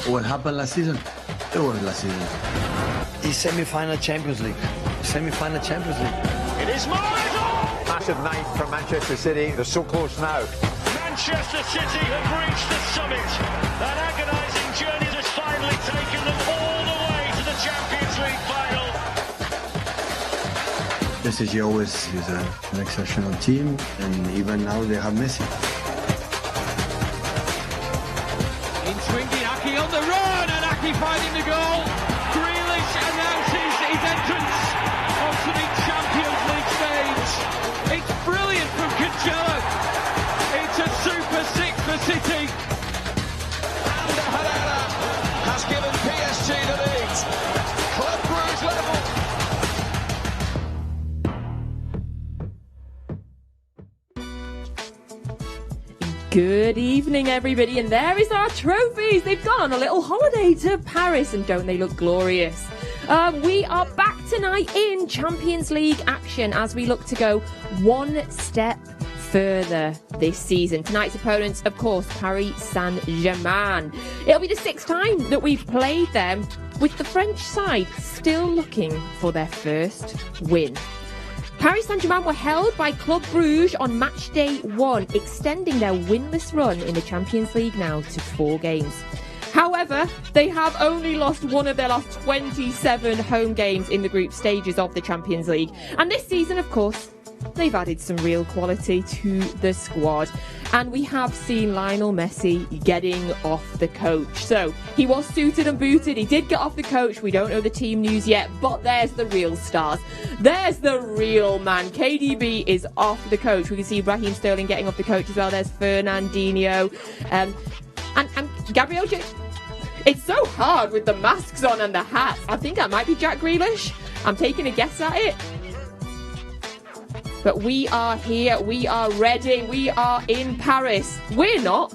What happened last season? It was last season. It's semi-final Champions League. Semi-final Champions League. It is Mahrez! Massive night from Manchester City. They're so close now. Manchester City have reached the summit. That agonising journey has finally taken them all the way to the Champions League final. PSG always is an exceptional team, and even now they have Messi. In swinging, Aki on the run, and Aki finding the goal. Grealish announces his entrance onto the Champions League stage. It's brilliant from Cancelo. It's a super six for City. And Herrera has given PSG the lead. Club Brugge level. Good evening, everybody, and there is our trophies. They've gone on a little holiday to Paris, and don't they look glorious? We are back tonight in Champions League action as we look to go one step further this season. Tonight's opponents, of course, Paris Saint-Germain. It'll be the sixth time that we've played them, with the French side still looking for their first win. Paris Saint-Germain were held by Club Brugge on Matchday 1, extending their winless run in the Champions League now to 4 games. However, they have only lost one of their last 27 home games in the group stages of the Champions League. And this season, of course, they've added some real quality to the squad. And we have seen Lionel Messi getting off the coach. So he was suited and booted. He did get off the coach. We don't know the team news yet, but there's the real stars. There's the real man. KDB is off the coach. We can see Raheem Sterling getting off the coach as well. There's Fernandinho. And Gabriel Jesus. It's so hard with the masks on and the hats. I think that might be Jack Grealish. I'm taking a guess at it. But we are here, we are ready, we are in Paris. We're not.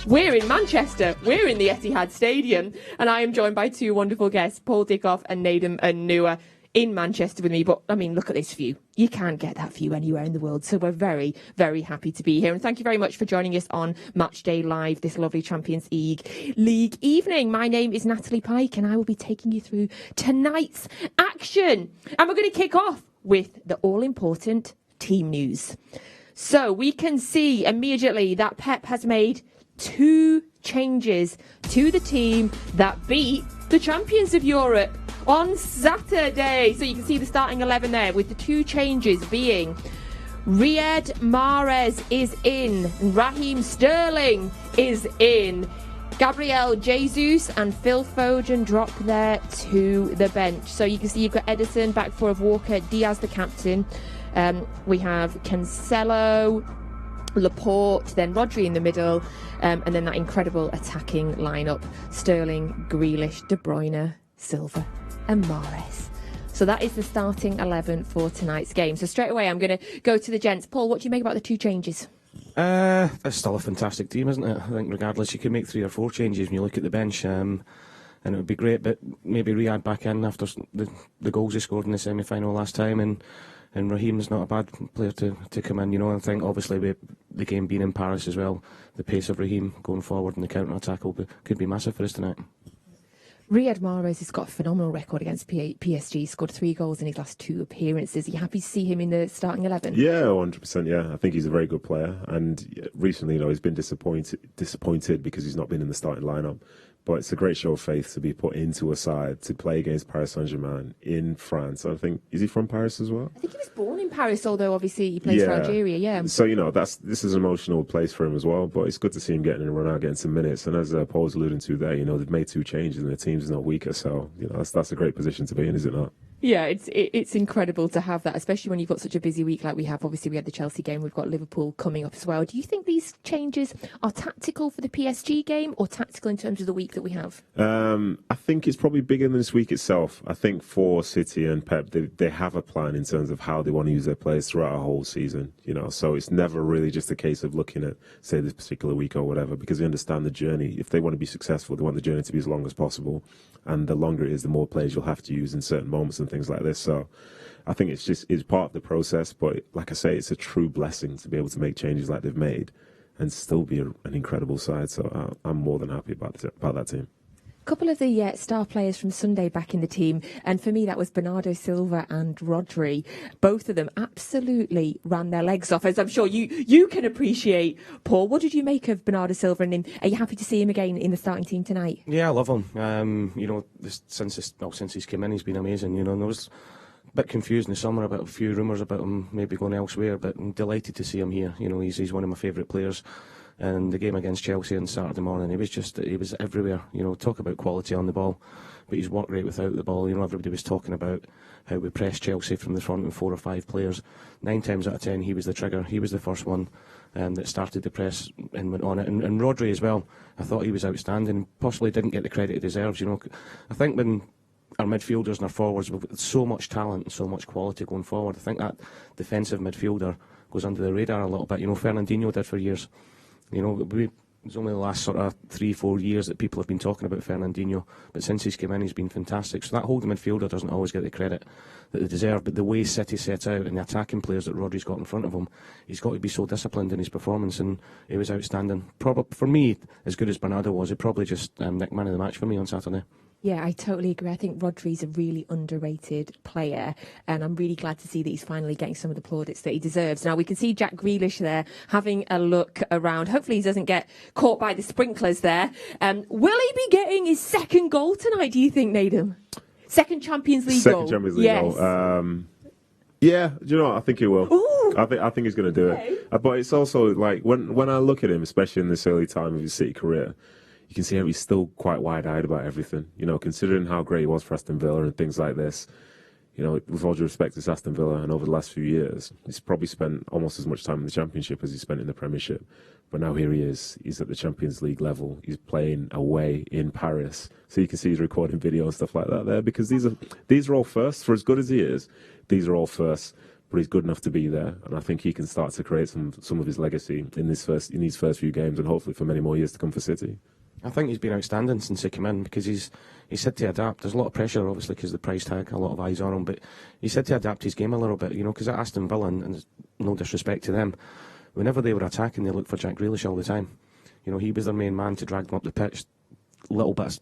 We're in Manchester. We're in the Etihad Stadium. And I am joined by two wonderful guests, Paul Dickov and Nedum Onuoha, in Manchester with me. But, I mean, look at this view. You can't get that view anywhere in the world. So we're very, very happy to be here. And thank you very much for joining us on Matchday Live, this lovely Champions League evening. My name is Natalie Pike, and I will be taking you through tonight's action. And we're going to kick off with the all-important team news. So we can see immediately that Pep has made 2 changes to the team that beat the champions of Europe on Saturday. So you can see the starting 11 there, with the 2 changes being Riyad Mahrez is in, Raheem Sterling is in, Gabriel Jesus and Phil Foden drop there to the bench. So you can see you've got Edison, back 4 of Walker, Diaz the captain. We have Cancelo, Laporte, then Rodri in the middle, and then that incredible attacking lineup: Sterling, Grealish, De Bruyne, Silva and Mahrez. So that is the starting 11 for tonight's game. So straight away I'm going to go to the gents. Paul, what do you make about the 2 changes? It's still a fantastic team, isn't it? I think regardless, you can make 3 or 4 changes when you look at the bench, and it would be great, but maybe Riyad back in after the goals he scored in the semi-final last time, and Raheem's not a bad player to come in, you know. I think obviously with the game being in Paris as well, the pace of Raheem going forward and the counter-attack could be massive for us tonight. Riyad Mahrez has got a phenomenal record against PSG. He scored 3 goals in his last 2 appearances. Are you happy to see him in the starting 11? Yeah, 100%. Yeah, I think he's a very good player. And recently, he's been disappointed because he's not been in the starting lineup. But it's a great show of faith to be put into a side to play against Paris Saint-Germain in France. I think, is he from Paris as well? I think he was born in Paris, although obviously he plays for Algeria, yeah. So, this is an emotional place for him as well, but it's good to see him getting in a run out, getting some minutes. And as Paul's alluding to there, they've made 2 changes and the team's not weaker. So, that's a great position to be in, is it not? Yeah, it's incredible to have that, especially when you've got such a busy week like we have. Obviously, we had the Chelsea game. We've got Liverpool coming up as well. Do you think these changes are tactical for the PSG game or tactical in terms of the week that we have? I think it's probably bigger than this week itself. I think for City and Pep, they have a plan in terms of how they want to use their players throughout a whole season. So it's never really just a case of looking at, say, this particular week or whatever, because they understand the journey. If they want to be successful, they want the journey to be as long as possible. And the longer it is, the more players you'll have to use in certain moments and things like this. So I think it's part of the process. But like I say, it's a true blessing to be able to make changes like they've made and still be an incredible side. So I'm more than happy about that team. A couple of the star players from Sunday back in the team, and for me that was Bernardo Silva and Rodri. Both of them absolutely ran their legs off, as I'm sure you can appreciate. Paul, what did you make of Bernardo Silva, and are you happy to see him again in the starting team tonight? Yeah, I love him. You know, since he's come in, he's been amazing. You know, and I was a bit confused in the summer about a few rumours about him maybe going elsewhere, but I'm delighted to see him here. You know, he's one of my favourite players. And the game against Chelsea on Saturday morning, he was everywhere. You know, talk about quality on the ball, but he's worked rate without the ball. You know, everybody was talking about how we pressed Chelsea from the front with 4 or 5 players. 9 times out of 10, he was the trigger. He was the first one that started the press and went on it. And Rodri as well. I thought he was outstanding. Possibly didn't get the credit he deserves. You know, I think when our midfielders and our forwards, we've got so much talent and so much quality going forward, I think that defensive midfielder goes under the radar a little bit. You know, Fernandinho did for years. You know, it's only the last sort of 3-4 years that people have been talking about Fernandinho, but since he's come in, he's been fantastic. So that holding midfielder doesn't always get the credit that they deserve, but the way City set out and the attacking players that Rodri's got in front of him, he's got to be so disciplined in his performance, and it was outstanding. Probably for me, as good as Bernardo was, it probably just nicked man of the match for me on Saturday. Yeah, I totally agree. I think Rodri's a really underrated player, and I'm really glad to see that he's finally getting some of the plaudits that he deserves. Now, we can see Jack Grealish there having a look around. Hopefully he doesn't get caught by the sprinklers there. Will he be getting his second goal tonight, do you think, Nedum? Second Champions League goal? Second Champions League goal. Yeah, do you know what? I think he will. Ooh, I think he's going to do it. But it's also like when I look at him, especially in this early time of his City career, you can see how he's still quite wide-eyed about everything. You know, considering how great he was for Aston Villa and things like this. You know, with all due respect to Aston Villa, and over the last few years, he's probably spent almost as much time in the Championship as he spent in the Premiership. But now here he is. He's at the Champions League level. He's playing away in Paris. So you can see he's recording video and stuff like that there, because these are all firsts. For as good as he is, these are all firsts. But he's good enough to be there, and I think he can start to create some of his legacy in these first few games, and hopefully for many more years to come for City. I think he's been outstanding since he came in, because he's had to adapt. There's a lot of pressure, obviously, because of the price tag, a lot of eyes on him, but he's had to adapt his game a little bit, you know, because at Aston Villa, and no disrespect to them, whenever they were attacking, they looked for Jack Grealish all the time. You know, he was their main man to drag them up the pitch, a little bit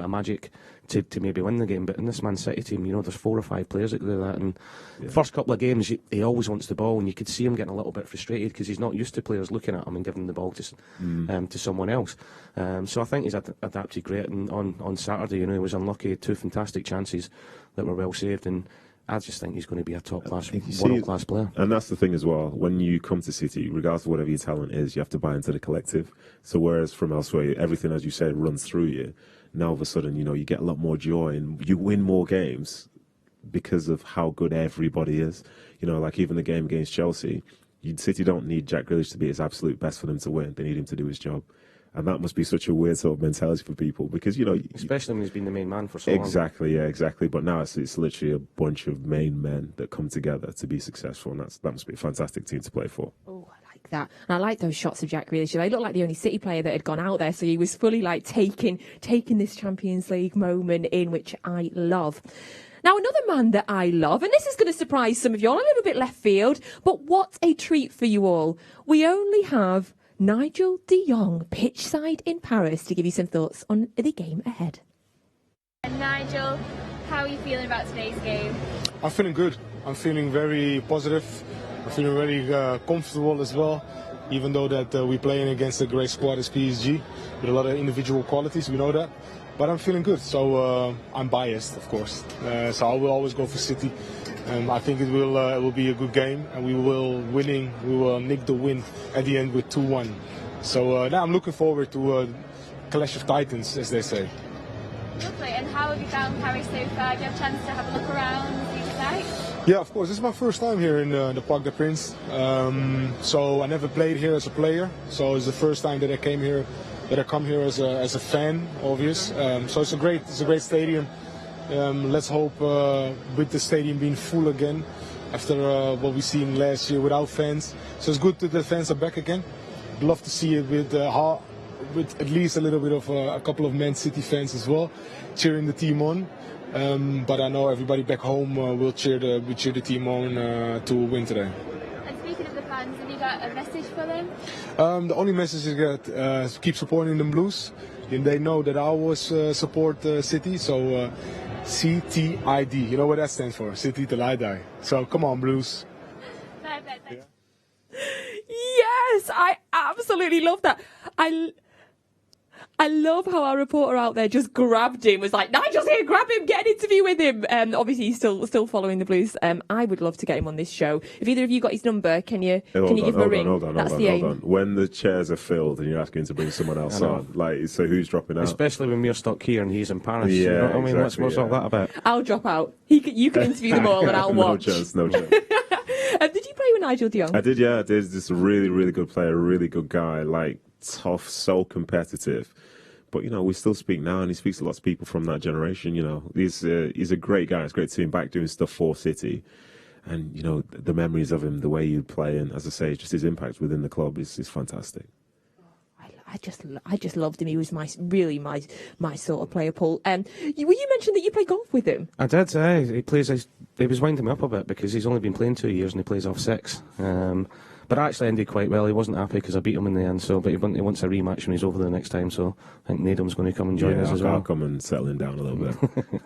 of magic to maybe win the game. But in this Man City team, you know, there's 4 or 5 players that can do that. And the first couple of games, he always wants the ball, and you could see him getting a little bit frustrated because he's not used to players looking at him and giving the ball to someone else. So I think he's adapted great. And on Saturday, you know, he was unlucky. 2 fantastic chances that were well saved, and I just think he's going to be a top-class, world-class player. And that's the thing as well. When you come to City, regardless of whatever your talent is, you have to buy into the collective. So whereas from elsewhere, everything, as you said, runs through you, now all of a sudden, you know, you get a lot more joy and you win more games because of how good everybody is. You know, like even the game against Chelsea, City don't need Jack Grealish to be his absolute best for them to win. They need him to do his job. And that must be such a weird sort of mentality for people, because, you know... Especially when he's been the main man for so long. Exactly, yeah, exactly. But now it's literally a bunch of main men that come together to be successful, and that must be a fantastic team to play for. Oh, I like that. And I like those shots of Jack Grealish. They looked like the only City player that had gone out there, so he was fully like taking this Champions League moment in, which I love. Now, another man that I love, and this is going to surprise some of you all, a little bit left field, but what a treat for you all. We only have Nigel de Jong, pitchside in Paris, to give you some thoughts on the game ahead. And Nigel, how are you feeling about today's game? I'm feeling good. I'm feeling very positive. I'm feeling very comfortable as well, even though that we're playing against a great squad as PSG with a lot of individual qualities, we know that. But I'm feeling good, so I'm biased, of course. So I will always go for City. I think it will be a good game, and we will nick the win at the end with 2-1. So now I'm looking forward to a clash of titans, as they say. Lovely. And how have you found Paris so far? Do you have a chance to have a look around, see the sights? Yeah, of course. This is my first time here in the Parc des Princes. So I never played here as a player. So it's the first time that I come here as a fan, obvious. So it's a great stadium. Let's hope with the stadium being full again after what we seen last year without fans. So it's good that the fans are back again. I'd love to see it with at least a little bit of a couple of Man City fans as well, cheering the team on. But I know everybody back home will cheer the team on to win today. And speaking of the fans, have you got a message for them? The only message is that keep supporting the Blues. And they know that I always support City, so CTID. You know what that stands for? City till I die. So come on, Blues. Perfect. Thank you. Yes, I absolutely love that. I love how our reporter out there just grabbed him, was like, Nigel's here, grab him, get an interview with him. Obviously, he's still following the Blues. I would love to get him on this show. If either of you got his number, can you give him a ring? Hold on. When the chairs are filled and you're asking to bring someone else on, like, so who's dropping out? Especially when we're stuck here and he's in Paris. Yeah, you know what I mean? exactly, What's all that about? I'll drop out. You can interview them all and I'll watch. No chance. Did you play with Nigel de Jong? I did, yeah. I did. Just a really, really good player, really good guy, like tough, so competitive. But, you know, we still speak now, and he speaks to lots of people from that generation, you know. He's a great guy. It's great to see him back doing stuff for City. And, you know, the memories of him, the way he'd play, and as I say, just his impact within the club is fantastic. I just loved him. He was my sort of player, Paul. You mentioned that you play golf with him. I did. He was winding me up a bit because he's only been playing 2 years and he plays off 6. But it actually ended quite well. He wasn't happy because I beat him in the end. But he wants a rematch when he's over the next time. So I think Nedum's going to come and join us as well. I'll come and settle him down a little bit.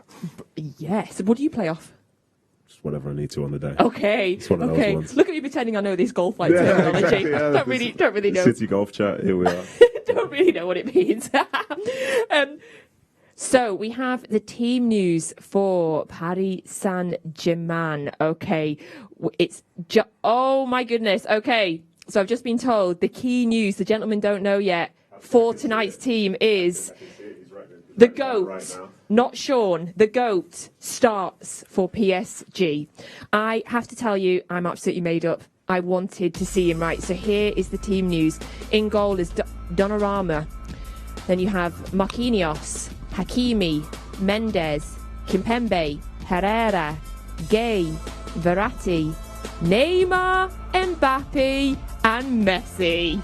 Yes. What do you play off? Just whatever I need to on the day. Okay. It's one of those ones. Look at me pretending I know this golf terminology. Exactly, yeah. Don't really know. City golf chat. Here we are. Don't really know what it means. So we have the team news for Paris Saint-Germain. Okay, oh my goodness. Okay, so I've just been told the key news the gentlemen don't know yet for tonight's team is the GOAT, not Sean, the GOAT starts for PSG. I have to tell you, I'm absolutely made up. I wanted to see him right. So here is the team news. In goal is Donnarumma. Then you have Marquinhos, Hakimi, Mendes, Kimpembe, Herrera, Gay, Verratti, Neymar, Mbappe, and Messi.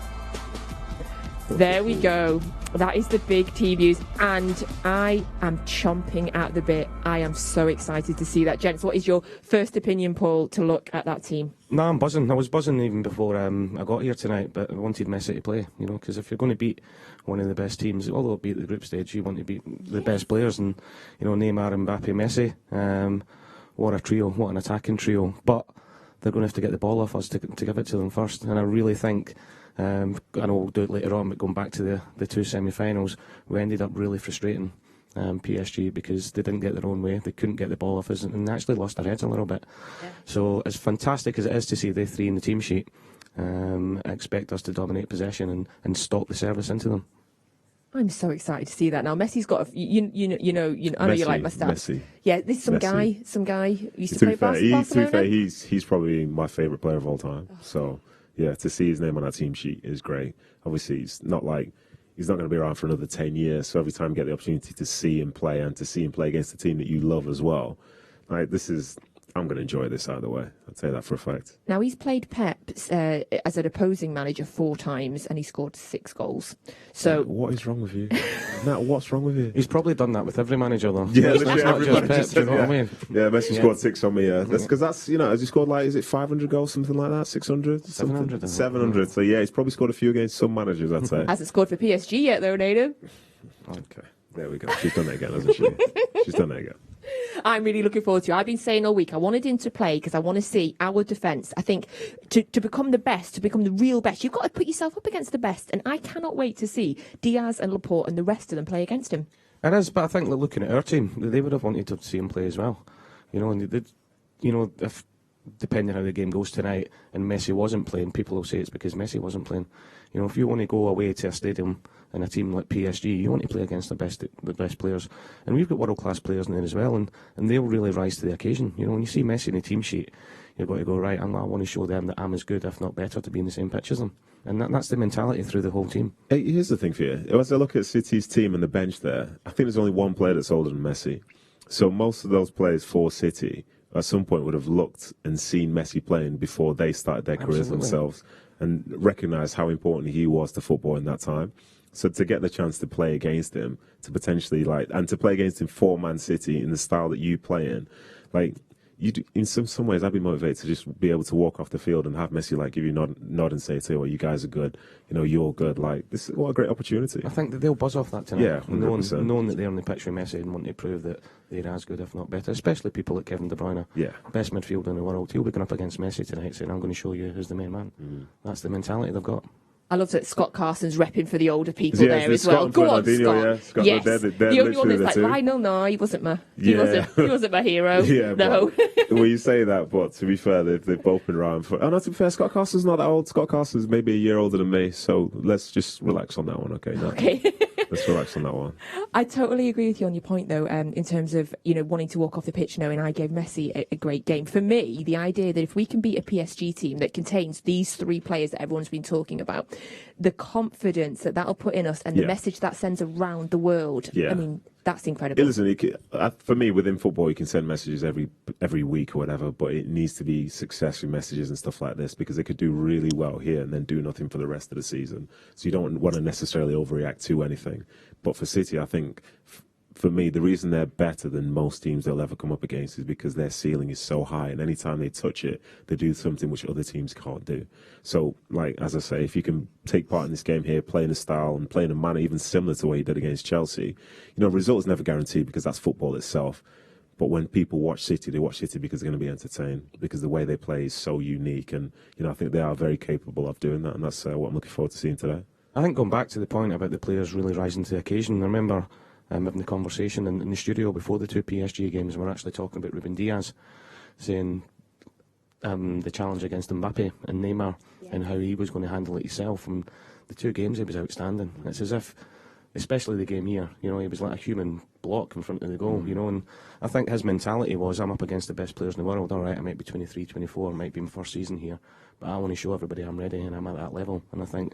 There we go. That is the big team news, and I am chomping at the bit. I am so excited to see that. Gents, what is your first opinion, Paul, to look at that team? No, I'm buzzing. I was buzzing even before I got here tonight, but I wanted Messi to play, you know, because if you're going to beat one of the best teams, although beat the group stage, you want to beat the best players, and, you know, Neymar, Mbappe, Messi, what a trio, what an attacking trio. But they're going to have to get the ball off us to give it to them first, and I really think... I know we'll do it later on, but going back to the 2 semi-finals, we ended up really frustrating PSG because they didn't get their own way, they couldn't get the ball off us, and actually lost their heads a little bit. Yeah. So as fantastic as it is to see the 3 in the team sheet, I expect us to dominate possession and stop the service into them. I'm so excited to see that now. Messi's got a, you know. I know you like my stats. Messi. Yeah, this is some guy who used to play Barcelona. To be fair, he's probably my favourite player of all time. So. Yeah, to see his name on that team sheet is great. Obviously, he's not going to be around for another 10 years. So every time you get the opportunity to see him play and to see him play against a team that you love as well, like I'm going to enjoy this either way. I'll tell you that for a fact. Now, he's played Pep as an opposing manager 4 times and he scored 6 goals. So what is wrong with you? Nat, what's wrong with you? He's probably done that with every manager, though. Yeah, it's not just Pep, do you know what I mean? Yeah, Messi scored 6 on me, yeah. That's because you know, has he scored, like, is it 500 goals, something like that? 600? 700. 700. So, yeah, he's probably scored a few against some managers, I'd say. Hasn't scored for PSG yet, though, Nedum. Okay, there we go. She's done it again, hasn't she? She's done it again. I'm really looking forward to it. I've been saying all week I wanted him to play because I want to see our defence. I think to become the best, to become the real best, you've got to put yourself up against the best. And I cannot wait to see Diaz and Laporte and the rest of them play against him. It is, but I think looking at our team, they would have wanted to see him play as well. You know, and they did, you know, if depending how the game goes tonight and Messi wasn't playing, people will say it's because Messi wasn't playing. You know, if you want to go away to a stadium and a team like PSG, you want to play against the best players. And we've got world-class players in there as well, and they'll really rise to the occasion. You know, when you see Messi in the team sheet, you've got to go, right, I want to show them that I'm as good, if not better, to be in the same pitch as them. And that's the mentality through the whole team. Hey, here's the thing for you. As I look at City's team and the bench there, I think there's only one player that's older than Messi. So most of those players for City at some point would have looked and seen Messi playing before they started their careers themselves and recognised how important he was to football in that time. So to get the chance to play against him, to potentially and to play against him for Man City in the style that you play in, in some ways, I'd be motivated to just be able to walk off the field and have Messi give you nod and say, "Well, you guys are good. You're good." This is what a great opportunity. I think that they'll buzz off that tonight. Yeah, 100%. Knowing that they're on the pitch with Messi and want to prove that they're as good, if not better. Especially people like Kevin De Bruyne, best midfielder in the world. He'll be going up against Messi tonight, saying, "I'm going to show you who's the main man." That's the mentality they've got. I love that Scott Carson's repping for the older people there as well. Go on, Scott. Yes. They're the only one that's Lionel, no, he wasn't my hero. Yeah, no. Well, you say that, but to be fair, they've both been around for... to be fair, Scott Carson's not that old. Scott Carson's maybe a year older than me, so let's just relax on that one, okay? Okay. Let's relax on that one. I totally agree with you on your point, though, in terms of, wanting to walk off the pitch knowing I gave Messi a great game. For me, the idea that if we can beat a PSG team that contains these three players that everyone's been talking about, the confidence that'll put in us and the message that sends around the world, I mean, that's incredible. Listen, for me, within football, you can send messages every week or whatever, but it needs to be successful messages and stuff like this, because they could do really well here and then do nothing for the rest of the season. So you don't want to necessarily overreact to anything. But for City, I think, for me, the reason they're better than most teams they'll ever come up against is because their ceiling is so high, and any time they touch it, they do something which other teams can't do. So, as I say, if you can take part in this game here, playing a style and playing a manner even similar to what you did against Chelsea, results never guaranteed because that's football itself. But when people watch City, they watch City because they're going to be entertained, because the way they play is so unique, and I think they are very capable of doing that, and that's what I'm looking forward to seeing today. I think going back to the point about the players really rising to the occasion, I remember having the conversation in the studio before the two PSG games, and we're actually talking about Ruben Diaz, saying the challenge against Mbappe and Neymar and how he was going to handle it himself. And the two games, he was outstanding. It's as if, especially the game here, he was like a human block in front of the goal, and I think his mentality was, I'm up against the best players in the world. All right, I might be 23, 24, might be my first season here, but I want to show everybody I'm ready and I'm at that level. And I think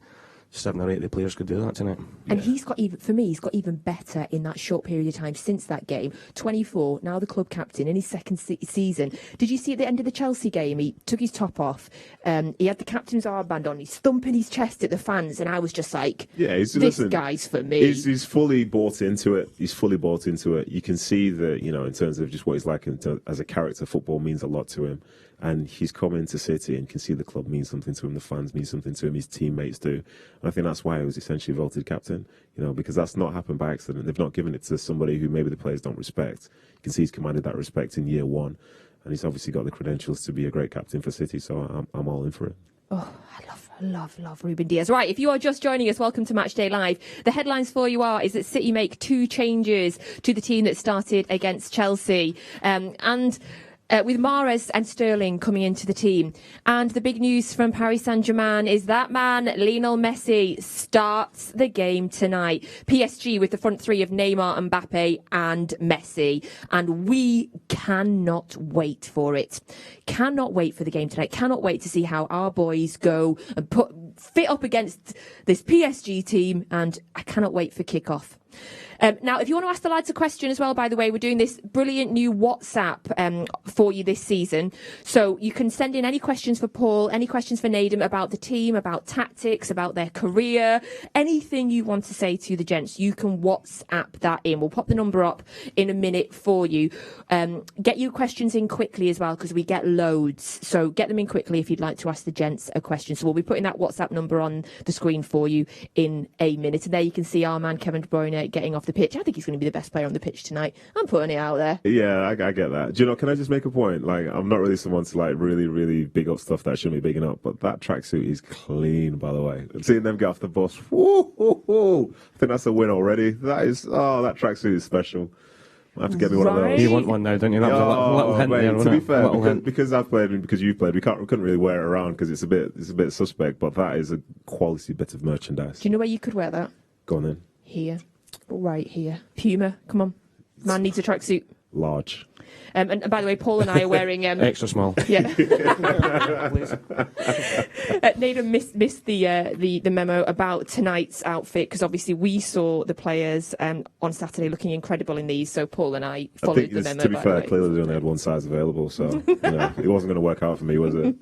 7 or 8 of the players could do that tonight. And he's got even better in that short period of time since that game. 24, now the club captain in his second season. Did you see at the end of the Chelsea game, he took his top off, he had the captain's armband on, he's thumping his chest at the fans, and I was just like, this guy's for me. He's fully bought into it. You can see that, in terms of just what he's like as a character, football means a lot to him. And he's come into City and can see the club means something to him, the fans mean something to him, his teammates do. And I think that's why he was essentially voted captain, because that's not happened by accident. They've not given it to somebody who maybe the players don't respect. You can see he's commanded that respect in year one, and he's obviously got the credentials to be a great captain for City, so I'm all in for it. Oh, I love Ruben Diaz. Right, if you are just joining us, welcome to Matchday Live. The headlines for you is that City make 2 changes to the team that started against Chelsea. With Mahrez and Sterling coming into the team. And the big news from Paris Saint-Germain is that man, Lionel Messi, starts the game tonight. PSG with the front three of Neymar, Mbappe and Messi. And we cannot wait for it. Cannot wait for the game tonight. Cannot wait to see how our boys go and fit up against this PSG team. And I cannot wait for kickoff. Now, if you want to ask the lads a question as well, by the way, we're doing this brilliant new WhatsApp for you this season. So you can send in any questions for Paul, any questions for Nedum about the team, about tactics, about their career, anything you want to say to the gents, you can WhatsApp that in. We'll pop the number up in a minute for you. Get your questions in quickly as well, because we get loads. So get them in quickly if you'd like to ask the gents a question. So we'll be putting that WhatsApp number on the screen for you in a minute. And there you can see our man Kevin De Bruyne getting off the pitch. I think he's going to be the best player on the pitch tonight. I'm putting it out there. Yeah, I get that. Do you know, can I just make a point? I'm not really someone to really, really big up stuff that shouldn't be bigging up, but that tracksuit is clean, by the way. Seeing them get off the bus, woo, I think that's a win already. That tracksuit is special. I have to get me one of those. You want one now, don't you? That was a little hint there, to be fair, because I've played and because you've played, we couldn't really wear it around because it's a bit suspect, but that is a quality bit of merchandise. Do you know where you could wear that? Go on then. Here. Right here. Puma, come on. Man needs a tracksuit. Large. And by the way, Paul and I are wearing... extra small. Yeah. Nedum missed the memo about tonight's outfit, because obviously we saw the players on Saturday looking incredible in these, so Paul and I followed the memo. To be fair, clearly they only had one size available, so it wasn't going to work out for me, was it?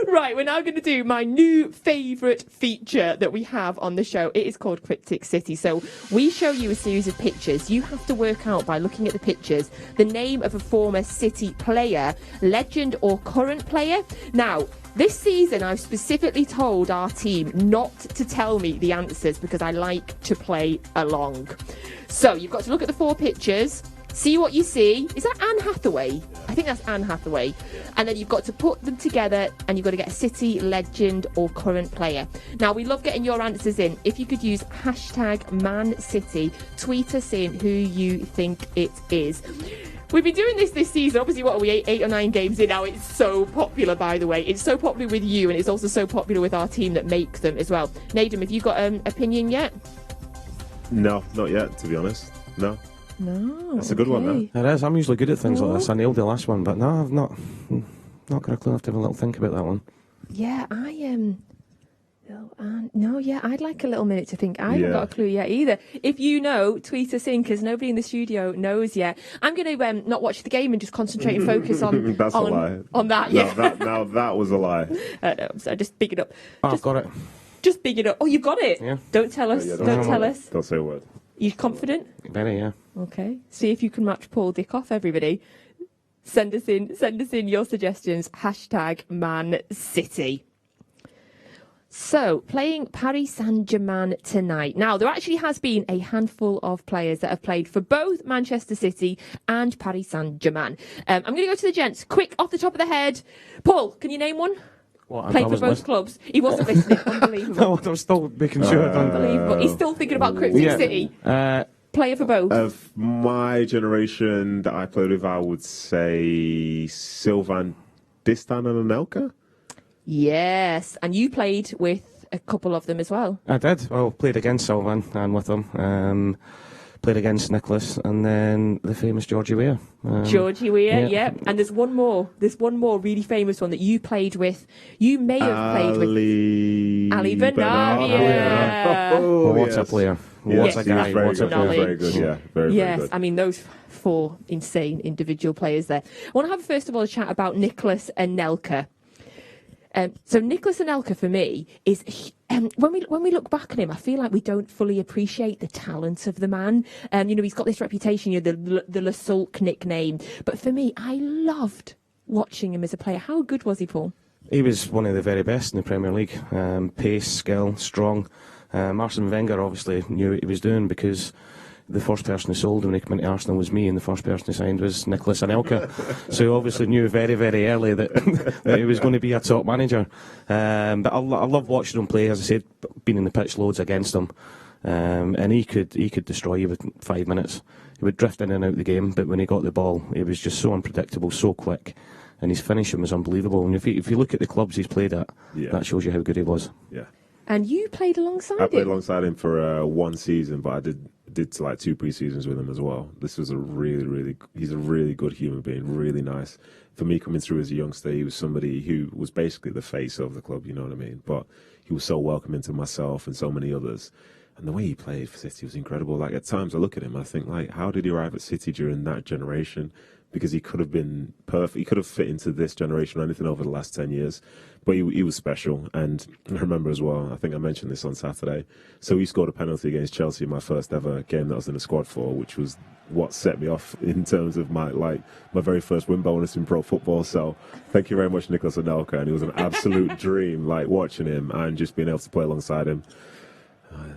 Right. Right, we're now going to do my new favourite feature that we have on the show. It is called Cryptic City. So we show you a series of pictures. You have to work out by looking at the pictures the name of a former City player, legend or current player. Now, this season, I've specifically told our team not to tell me the answers because I like to play along. So you've got to look at the 4 pictures, see what you see. Is that Anne Hathaway? I think that's Anne Hathaway. And then you've got to put them together and you've got to get a City legend or current player. Now, we love getting your answers in. If you could use hashtag Man City, tweet us in who you think it is. We've been doing this season. Obviously, what are we, 8 or 9 games in now? It's so popular, by the way. It's so popular with you, and it's also so popular with our team that make them as well. Nedum, have you got an opinion yet? No, not yet, to be honest. No. That's a good one, though. It is. I'm usually good at things like this. I nailed the last one, but no, I've not got a clue. I have to have a little think about that one. Yeah, I am. I'd like a little minute to think. I haven't got a clue yet either. If you know, tweet us in because nobody in the studio knows yet. I'm going to not watch the game and just concentrate and focus on That's a lie. On that. No, Yeah, that was a lie. no, so just big it up. I've got it. Just big it up. Oh, you've got it. Yeah. Don't tell us. Don't tell us. Don't say a word. You confident? Very, yeah. Okay. See if you can match Paul Dickov, everybody. Send us in your suggestions. Hashtag Man City. So, playing Paris Saint-Germain tonight. Now, there actually has been a handful of players that have played for both Manchester City and Paris Saint-Germain. I'm going to go to the gents. Quick, off the top of the head. Paul, can you name one? What, Played for both clubs. He wasn't listening. Unbelievable. No, I'm still making sure. Unbelievable. He's still thinking about Cryptic City. Player for both. Of my generation that I played with, I would say Silva, Distan and Anelka. Yes, and you played with a couple of them as well. I did. Well, played against Sylvan and with them. Played against Nicholas and then the famous Georgie Weah. Georgie Weah, yeah. And there's one more. There's one more really famous one that you played with. You may have played with Ali Benavia. Oh, what a player. What a guy. What a player. Very good, yeah. Very good. I mean, those 4 insane individual players there. I want to have, first of all, a chat about Nicholas Anelka. So Nicholas Anelka, for me, is when we look back at him, I feel like we don't fully appreciate the talent of the man. He's got this reputation, the Le Sulk nickname. But for me, I loved watching him as a player. How good was he, Paul? He was one of the very best in the Premier League. Pace, skill, strong. Arsene Wenger obviously knew what he was doing because the first person who sold him when he came into Arsenal was me, and the first person who signed was Nicholas Anelka. So he obviously knew very, very early that he was going to be a top manager. But I love watching him play. As I said, been in the pitch loads against him, and he could destroy you within 5 minutes. He would drift in and out of the game, but when he got the ball, he was just so unpredictable, so quick, and his finishing was unbelievable. And if you look at the clubs he's played at, that shows you how good he was. Yeah. And you played alongside him? I played alongside him for 1 season, but I did like 2 pre-seasons with him as well. This was he's a really good human being, really nice. For me, coming through as a youngster, he was somebody who was basically the face of the club, you know what I mean? But he was so welcoming to myself and so many others. And the way he played for City was incredible. Like, at times I look at him, I think, like, how did he arrive at City during that generation? Because he could have been perfect. He could have fit into this generation or anything over the last 10 years. But he was special. And I remember as well, I think I mentioned this on Saturday. So he scored a penalty against Chelsea in my first ever game that I was in the squad for, which was what set me off in terms of my very first win bonus in pro football. So thank you very much, Nicholas Anelka. And it was an absolute dream, watching him and just being able to play alongside him.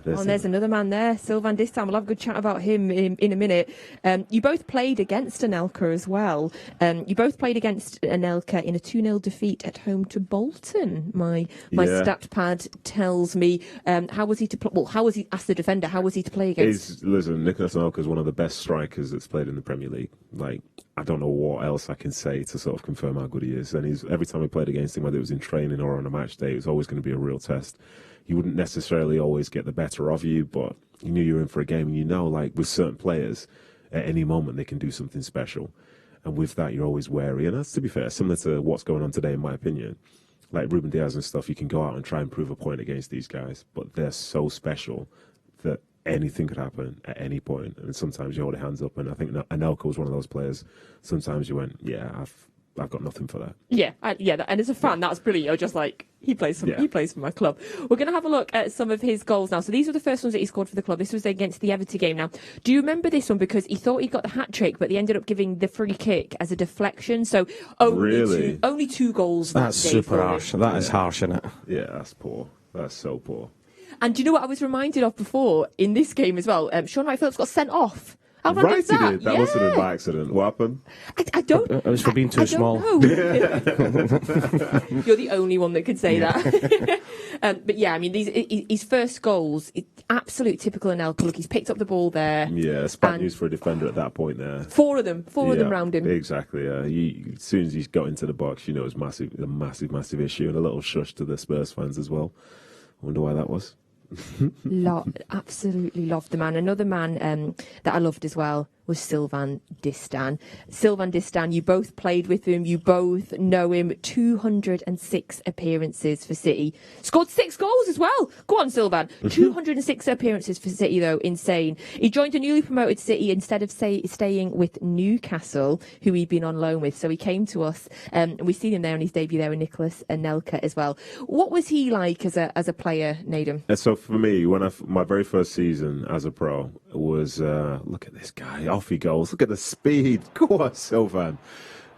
There's another man there, Sylvain Distin. We'll have a good chat about him in a minute. You both played against Anelka as well. You both played against Anelka in a 2-0 defeat at home to Bolton. My stat pad tells me. How was he to play? Well, how was he as the defender? How was he to play against? Listen, Nicholas Anelka is one of the best strikers that's played in the Premier League. I don't know what else I can say to sort of confirm how good he is. And every time we played against him, whether it was in training or on a match day, it was always going to be a real test. He wouldn't necessarily always get the better of you, but you knew you were in for a game. And with certain players, at any moment they can do something special. And with that, you're always wary. And that's, to be fair, similar to what's going on today, in my opinion. Like Ruben Diaz and stuff, you can go out and try and prove a point against these guys, but they're so special that anything could happen at any point. And sometimes you hold your hands up, and I think Anelka was one of those players. Sometimes you went, I've got nothing for that. Yeah, and as a fan, that's brilliant. You're just like, he plays for my club. We're going to have a look at some of his goals now. So these are the first ones that he scored for the club. This was against the Everton game. Now, do you remember this one? Because he thought he got the hat trick, but they ended up giving the free kick as a deflection. So only two goals. That's super harsh. That is harsh, isn't it? Yeah, that's poor. That's so poor. And do you know what I was reminded of before in this game as well? Sean Wright-Phillips got sent off. How right, he did. That wasn't an accident. What happened? I don't. It was for being too small. You're the only one that could say that. But yeah, I mean, his first goals, absolute typical Anelka. Look, he's picked up the ball there. Yeah, it's bad news for a defender at that point there. Four of them round him. Exactly. As soon as he got into the box, you know, it was a massive issue, and a little shush to the Spurs fans as well. I wonder why that was. Absolutely loved the man. Another man that I loved as well was Sylvain Distin. Sylvain Distin, you both played with him, you both know him. 206 appearances for City. Scored 6 goals as well. Go on, Sylvain. 206 appearances for City, though. Insane. He joined a newly promoted City instead of staying with Newcastle, who he'd been on loan with. So he came to us. We've seen him there on his debut there with Nicolas Anelka as well. What was he like as a player, Nedum? So for me, my very first season as a pro was, look at this guy, off he goes, look at the speed, go on Sylvain.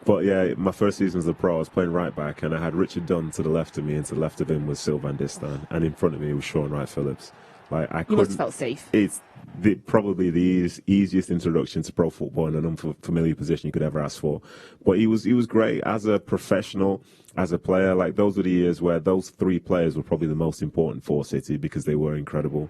But yeah, my first season as a pro, I was playing right back, and I had Richard Dunn to the left of me, and to the left of him was Sylvain Distin, and in front of me was Sean Wright-Phillips. You must have felt safe. It's probably the easiest introduction to pro football in an unfamiliar position you could ever ask for. But he was great as a professional, as a player. Like, those were the years where those 3 players were probably the most important for City because they were incredible.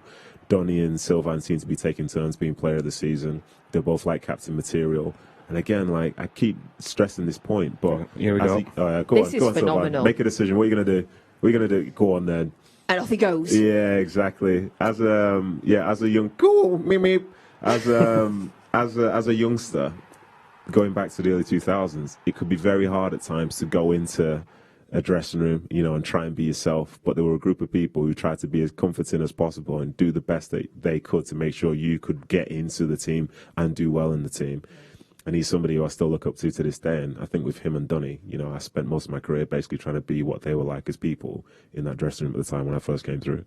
Donny and Sylvain seemed to be taking turns being player of the season. They're both like captain material. And again, like, I keep stressing this point, but here we go. Go on, phenomenal. Sylvain. Make a decision. What are you going to do? What are you going to do? Go on then. And off he goes. Yeah, exactly. As a young as a youngster, going back to the early 2000s, it could be very hard at times to go into a dressing room, you know, and try and be yourself. But there were a group of people who tried to be as comforting as possible and do the best that they could to make sure you could get into the team and do well in the team. And he's somebody who I still look up to this day. And I think with him and Donny, you know, I spent most of my career basically trying to be what they were like as people in that dressing room at the time when I first came through.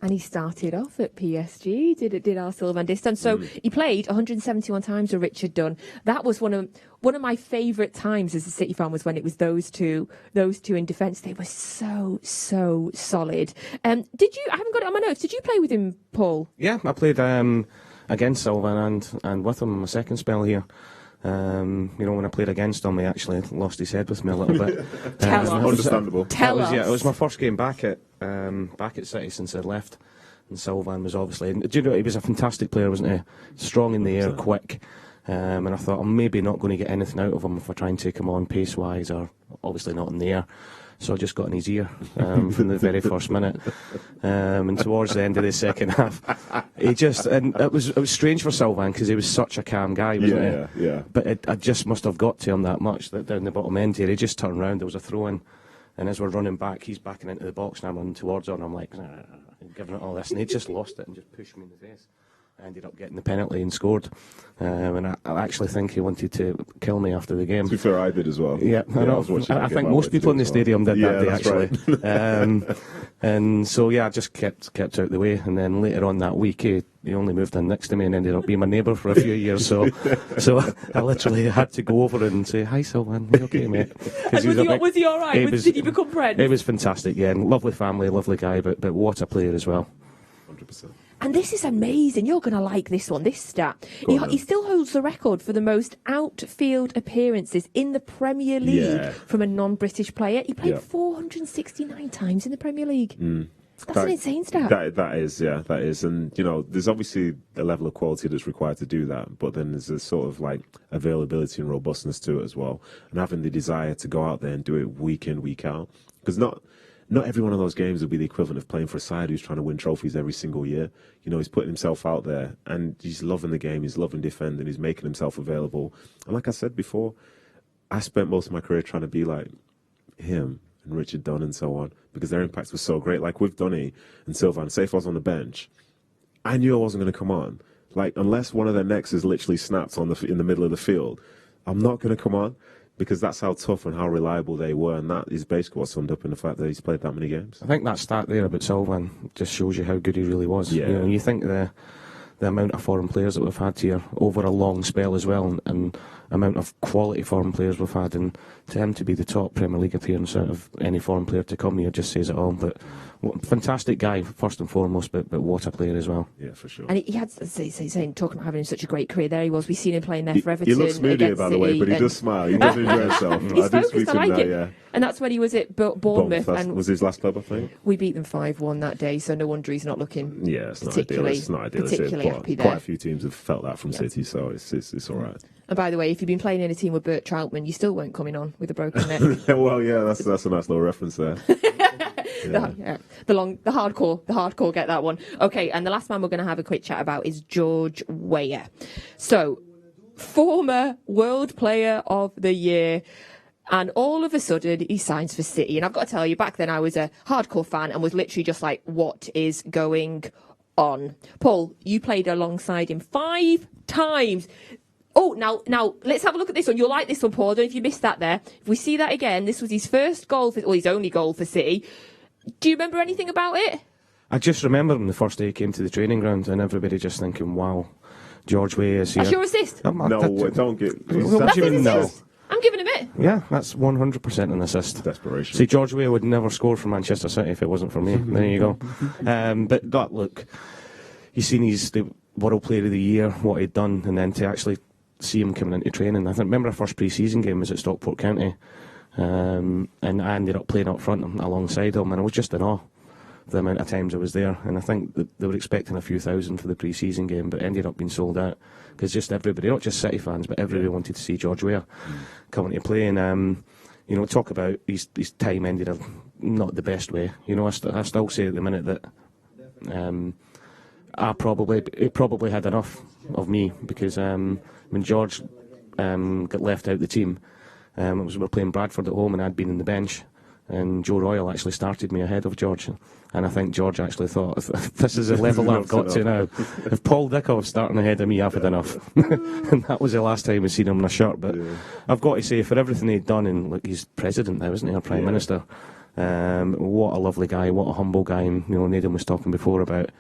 And he started off at PSG, did our Sylvain Distin. So he played 171 times with Richard Dunn. That was one of my favourite times as a City fan, was when it was those two in defence. They were so solid. I haven't got it on my notes. Did you play with him, Paul? Yeah, I played against Sylvain and with him in my second spell here. You know, when I played against him, he actually lost his head with me a little bit. Understandable. It was my first game back at City since I'd left, and Sylvain was obviously. Do you know, he was a fantastic player, wasn't he? Strong in the air, quick. And I thought I'm maybe not going to get anything out of him if I try and take him on pace-wise, or obviously not in the air. So I just got in his ear from the very first minute, and towards the end of the second half, it was strange for Sylvain because he was such a calm guy, wasn't he? Yeah. But I just must have got to him that much that down the bottom end here. He just turned round, there was a throw in, and as we're running back, he's backing into the box, and I'm running towards him, and I'm like, giving it all this, and he just lost it and just pushed me in the face. I ended up getting the penalty and scored, and I actually think he wanted to kill me after the game. To be fair, I did as well. Yeah, I think most people in the stadium did that day, actually. Right. And so I just kept out the way, and then later on that week he only moved in next to me and ended up being my neighbour for a few years. So I literally had to go over and say, "Hi, Sylvain, you okay, mate?" Was he all right? Did he become friends? It was fantastic. Yeah, and lovely family, lovely guy, but what a player as well. 100%. And this is amazing. You're going to like this one, this stat. He still holds the record for the most outfield appearances in the Premier League from a non-British player. He played 469 times in the Premier League. That's an insane stat. That is. And, you know, there's obviously a level of quality that's required to do that, but then there's a sort of like availability and robustness to it as well. And having the desire to go out there and do it week in, week out. Because not every one of those games will be the equivalent of playing for a side who's trying to win trophies every single year. You know, he's putting himself out there and he's loving the game, he's loving defending, he's making himself available. And like I said before, I spent most of my career trying to be like him and Richard Dunn and so on, because their impact was so great. Like with Donny and Sylvain, say if I was on the bench, I knew I wasn't going to come on. Like, unless one of their necks is literally snapped in the middle of the field, I'm not going to come on. because that's how tough and how reliable they were, and that is basically what's summed up in the fact that he's played that many games. I think that stat there about Silva just shows you how good he really was. Yeah. You know, you think the amount of foreign players that we've had here over a long spell as well, and amount of quality foreign players we've had, and to him to be the top Premier League appearance out of any foreign player to come here just says it all. But fantastic guy first and foremost, but what a player as well. Yeah, for sure. And he had, talking about having such a great career, there he was. We've seen him playing there for Everton. He looks moody, by the way, but he does smile. He does enjoy himself. He's focused, I like it. Yeah. And that's when he was at Bournemouth. And was his last club, I think. We beat them 5-1 that day, so no wonder he's not looking it's not ideal. It's not ideal. Particularly happy there. Quite a few teams have felt that from City, so it's all right. And by the way, if you've been playing in a team with Bert Troutman, you still weren't coming on with a broken neck. Well, yeah, that's a nice little reference there. The hardcore get that one. Okay, and the last man we're going to have a quick chat about is George Weah. So, former World Player of the Year, and all of a sudden he signs for City. And I've got to tell you, back then I was a hardcore fan and was literally just like, what is going on? Paul, you played alongside him 5 times. Oh, now let's have a look at this one. You'll like this one, Paul. I don't know if you missed that there. If we see that again, this was his first goal, his only goal for City. Do you remember anything about it? I just remember him the first day he came to the training ground, and everybody just thinking, wow, George Weah is here. That's your assist? Don't get... That's his assist. I'm giving him it. Yeah, that's 100% an assist. Desperation. See, George Weah would never score for Manchester City if it wasn't for me. There you go. But that, look, you've seen he's the World Player of the Year, what he'd done, and then to actually see him coming into training. I remember our first pre-season game was at Stockport County, and I ended up playing up front alongside him, and I was just in awe of the amount of times I was there. And I think that they were expecting a few thousand for the pre-season game, but ended up being sold out because just everybody, not just City fans, but everybody wanted to see George Weah coming to play. And talk about his time ended up not the best way. I still say at the minute that he probably had enough of me, because when George got left out the team, we were playing Bradford at home and I'd been in the bench, and Joe Royal actually started me ahead of George, and I think George actually thought, this is the level I've got to now. If Paul Dickov's starting ahead of me, I've had enough. And that was the last time I've seen him in a shirt. But I've got to say, for everything he'd done, and look, he's president now, isn't he, or Prime Minister, what a lovely guy, what a humble guy. And Nedum was talking before about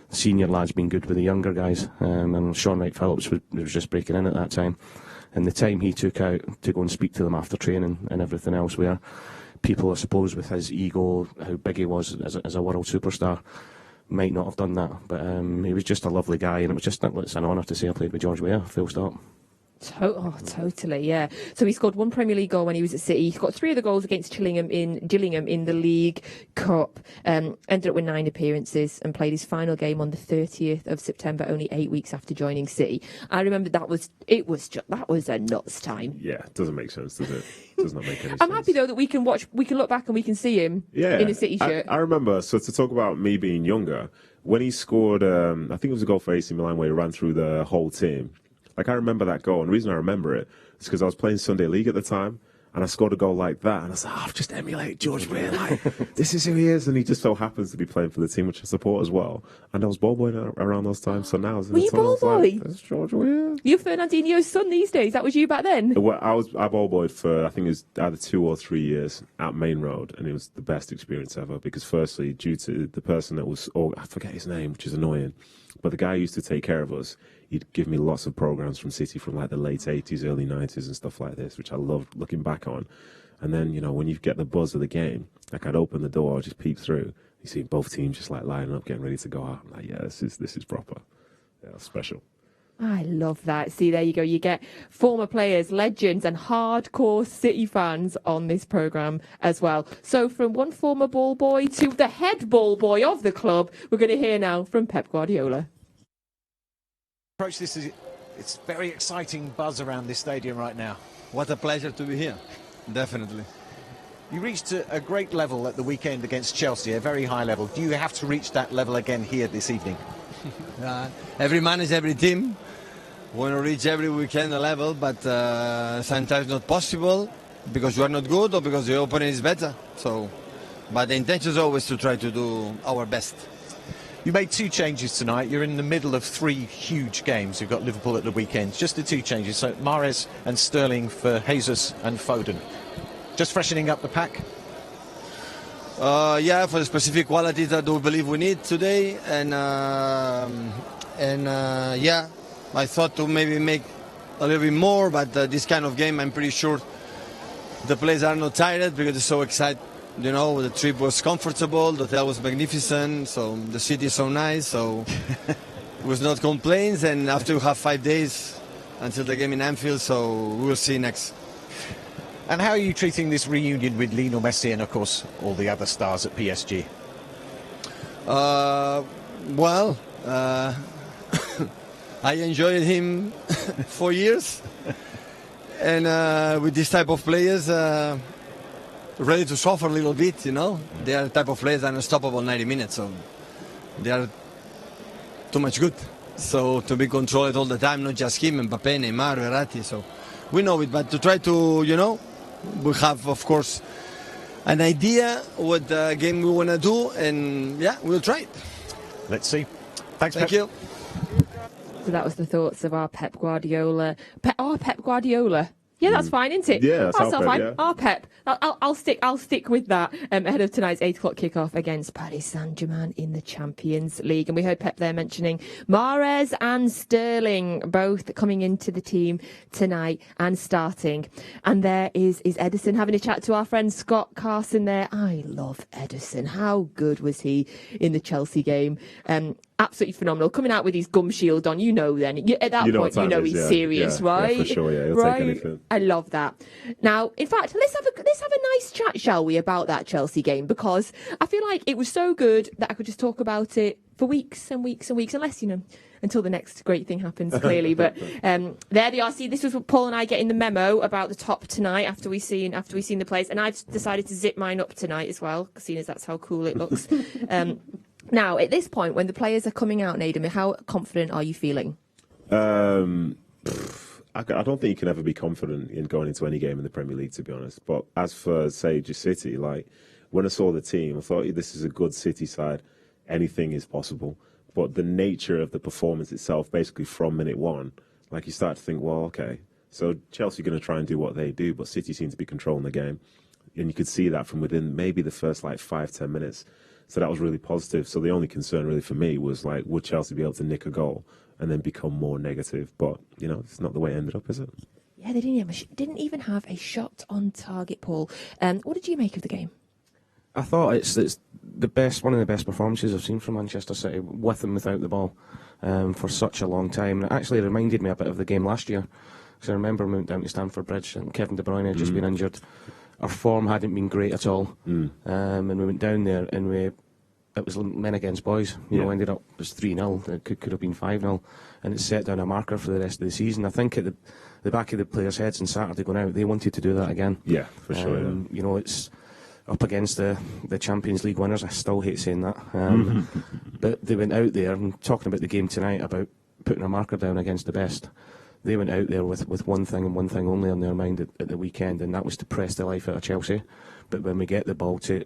senior lads being good with the younger guys, and Sean Wright-Phillips was just breaking in at that time, and the time he took out to go and speak to them after training and everything else, where people, I suppose, with his ego, how big he was as a world superstar, might not have done that, but he was just a lovely guy, and it's an honour to say I played with George Weah, full stop. Totally, yeah. So he scored 1 Premier League goal when he was at City. He got 3 of the goals against Gillingham in the League Cup. Ended up with 9 appearances and played his final game on the 30th of September, only 8 weeks after joining City. I remember that was a nuts time. Yeah, it doesn't make sense, does it? Does not make any sense. I'm happy though that we can look back and we can see him in a City shirt. I remember. So to talk about me being younger, when he scored, I think it was a goal for AC Milan where he ran through the whole team. Like, I remember that goal, and the reason I remember it is because I was playing Sunday League at the time, and I scored a goal like that, and I was like, I've just emulated George Weah, like, this is who he is, and he just so happens to be playing for the team, which I support as well. And I was ball boying around those times, so now... Were you ball boy? That's George Weah. You're Fernandinho's son these days, that was you back then? Well, I ball boyed for, I think it was either 2 or 3 years at Main Road, and it was the best experience ever, because firstly, due to the person that was, I forget his name, which is annoying, but the guy who used to take care of us, he'd give me lots of programs from City from like the late 80s, early 90s and stuff like this, which I loved looking back on. And then, when you get the buzz of the game, like I'd open the door, I'd just peep through. You see both teams just like lining up, getting ready to go out. I'm like, yeah, this is proper. Yeah, special. I love that. See, there you go. You get former players, legends and hardcore City fans on this programme as well. So from one former ball boy to the head ball boy of the club, we're going to hear now from Pep Guardiola. It's very exciting buzz around this stadium right now. What a pleasure to be here, definitely. You reached a great level at the weekend against Chelsea, a very high level. Do you have to reach that level again here this evening? Every man is every team. Want to reach every weekend a level, but sometimes not possible because you are not good or because the opponent is better. But the intention is always to try to do our best. You made 2 changes tonight. You're in the middle of 3 huge games. You've got Liverpool at the weekend. Just the 2 changes. So Mahrez and Sterling for Jesus and Foden. Just freshening up the pack? Yeah, for the specific qualities that we believe we need today. And yeah, I thought to maybe make a little bit more, but this kind of game, I'm pretty sure the players are not tired because they're so excited. You know, the trip was comfortable, the hotel was magnificent, so the city is so nice, so it was not complaints. And after we have 5 days until the game in Anfield, so we'll see next. And how are you treating this reunion with Lionel Messi and, of course, all the other stars at PSG? Well, I enjoyed him for years, and with this type of players, ready to suffer a little bit, you know. They are the type of players that are unstoppable 90 minutes, so they are too much good. So to be controlled all the time, not just him, Mbappé, Neymar, Verratti, so we know it. But to try to, you know, we have, of course, an idea what game we want to do, and yeah, we'll try it. Let's see. Thanks, Thank Pep. you. So that was the thoughts of our Pep Guardiola. Pep Guardiola. Yeah, that's fine, isn't it? Yeah, that's all Pep, fine. yeah. Our Pep. I'll stick with that ahead of tonight's 8 o'clock kickoff against Paris Saint-Germain in the Champions League. And we heard Pep there mentioning Mahrez and Sterling both coming into the team tonight and starting. And there is Edison having a chat to our friend Scott Carson there. I love Edison. How good was he in the Chelsea game? Absolutely phenomenal. Coming out with his gum shield on, then at that point, he's serious, right? Yeah, for sure, yeah. He'll take anything. I love that. Now, in fact, let's have a nice chat, shall we, about that Chelsea game, because I feel like it was so good that I could just talk about it for weeks and weeks and weeks, unless, until the next great thing happens, clearly. But there they are. See, this was Paul and I getting the memo about the top tonight after we seen the players, and I've decided to zip mine up tonight as well, seeing as that's how cool it looks. Now, at this point, when the players are coming out, Nedum, how confident are you feeling? I don't think you can ever be confident in going into any game in the Premier League, to be honest. But as for, say, just City, like, when I saw the team, I thought, this is a good City side. Anything is possible. But the nature of the performance itself, basically from minute 1, like, you start to think, well, okay, so Chelsea are going to try and do what they do, but City seem to be controlling the game. And you could see that from within maybe the first, 5-10 minutes. So that was really positive. So the only concern really for me was, would Chelsea be able to nick a goal and then become more negative? But, it's not the way it ended up, is it? Yeah, they didn't even have a shot on target, Paul. What did you make of the game? I thought it's the best, one of the best performances I've seen from Manchester City, with and without the ball, for such a long time. And it actually reminded me a bit of the game last year, because I remember we went down to Stamford Bridge and Kevin De Bruyne had just been injured. Our form hadn't been great at all, and we went down there and it was men against boys. Ended up it was 3-0. It could have been 5-0, and it set down a marker for the rest of the season. I think at the back of the players' heads on Saturday going out, they wanted to do that again. Yeah, for sure. It's up against the Champions League winners. I still hate saying that, but they went out there and talking about the game tonight about putting a marker down against the best. They went out there with one thing and one thing only on their mind at the weekend, and that was to press the life out of Chelsea. But when we get the ball, to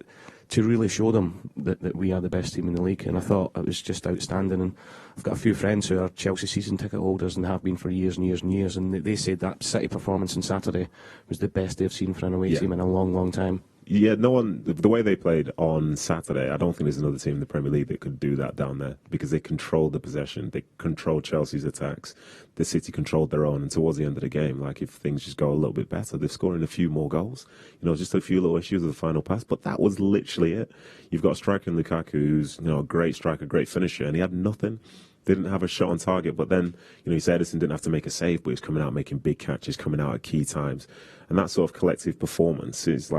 really show them that we are the best team in the league. And I thought it was just outstanding. And I've got a few friends who are Chelsea season ticket holders and have been for years and years and years, and they said that City performance on Saturday was the best they've seen for an away team in a long, long time. Yeah, the way they played on Saturday, I don't think there's another team in the Premier League that could do that down there, because they controlled the possession, they controlled Chelsea's attacks, the City controlled their own, and towards the end of the game, if things just go a little bit better, they're scoring a few more goals, just a few little issues with the final pass, but that was literally it. You've got a striker in Lukaku who's, a great striker, great finisher, and he had nothing. Didn't have a shot on target, but then, he said Edison didn't have to make a save, but he was coming out making big catches, coming out at key times. And that sort of collective performance is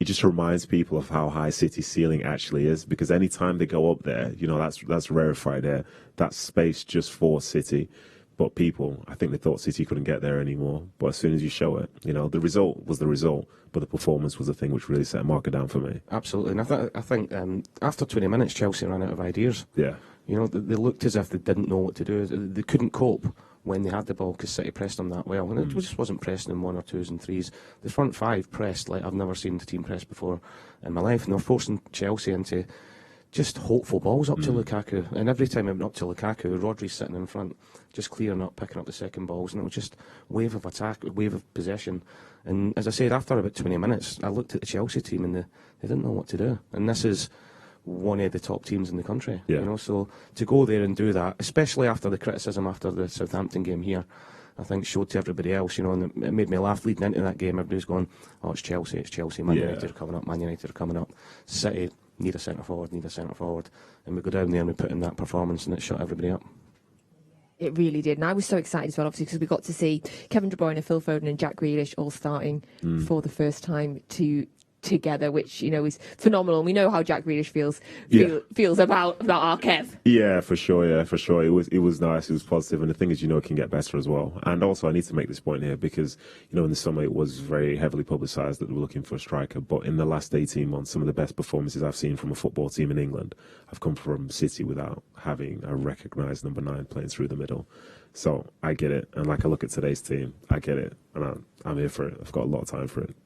it just reminds people of how high City's ceiling actually is, because any time they go up there, that's rarefied air. That's space just for City. But people, I think they thought City couldn't get there anymore. But as soon as you show it, the result was the result, but the performance was the thing which really set a marker down for me. Absolutely. And I think after 20 minutes, Chelsea ran out of ideas. Yeah. They looked as if they didn't know what to do. They couldn't cope when they had the ball because City pressed them that well. And it just wasn't pressing in 1 or 2s and 3s. The front 5 pressed like I've never seen the team press before in my life. And they were forcing Chelsea into just hopeful balls up to Lukaku. And every time it went up to Lukaku, Rodri's sitting in front, just clearing up, picking up the second balls, and it was just wave of attack, wave of possession. And as I said, after about 20 minutes, I looked at the Chelsea team and they didn't know what to do. And this is one of the top teams in the country. Yeah. You know, so to go there and do that, especially after the criticism after the Southampton game here, I think showed to everybody else, you know, and it made me laugh leading into that game. Everybody's going, oh, it's Chelsea, Man United are coming up, Man United are coming up. City need a centre-forward, and we go down there and we put in that performance and it shut everybody up. It really did. And I was so excited as well, obviously, because we got to see Kevin De Bruyne, Phil Foden and Jack Grealish all starting for the first time together, which, you know, is phenomenal. And we know how Jack Grealish feels about our Kev. Yeah, for sure. It was nice. It was positive, and the thing is, you know, it can get better as well. And also, I need to make this point here because, you know, in the summer it was very heavily publicised that they were looking for a striker. But in the last 18 months, some of the best performances I've seen from a football team in England have come from City without having a recognised number 9 playing through the middle. So I get it, and like I look at today's team, I get it, and I'm here for it. I've got a lot of time for it.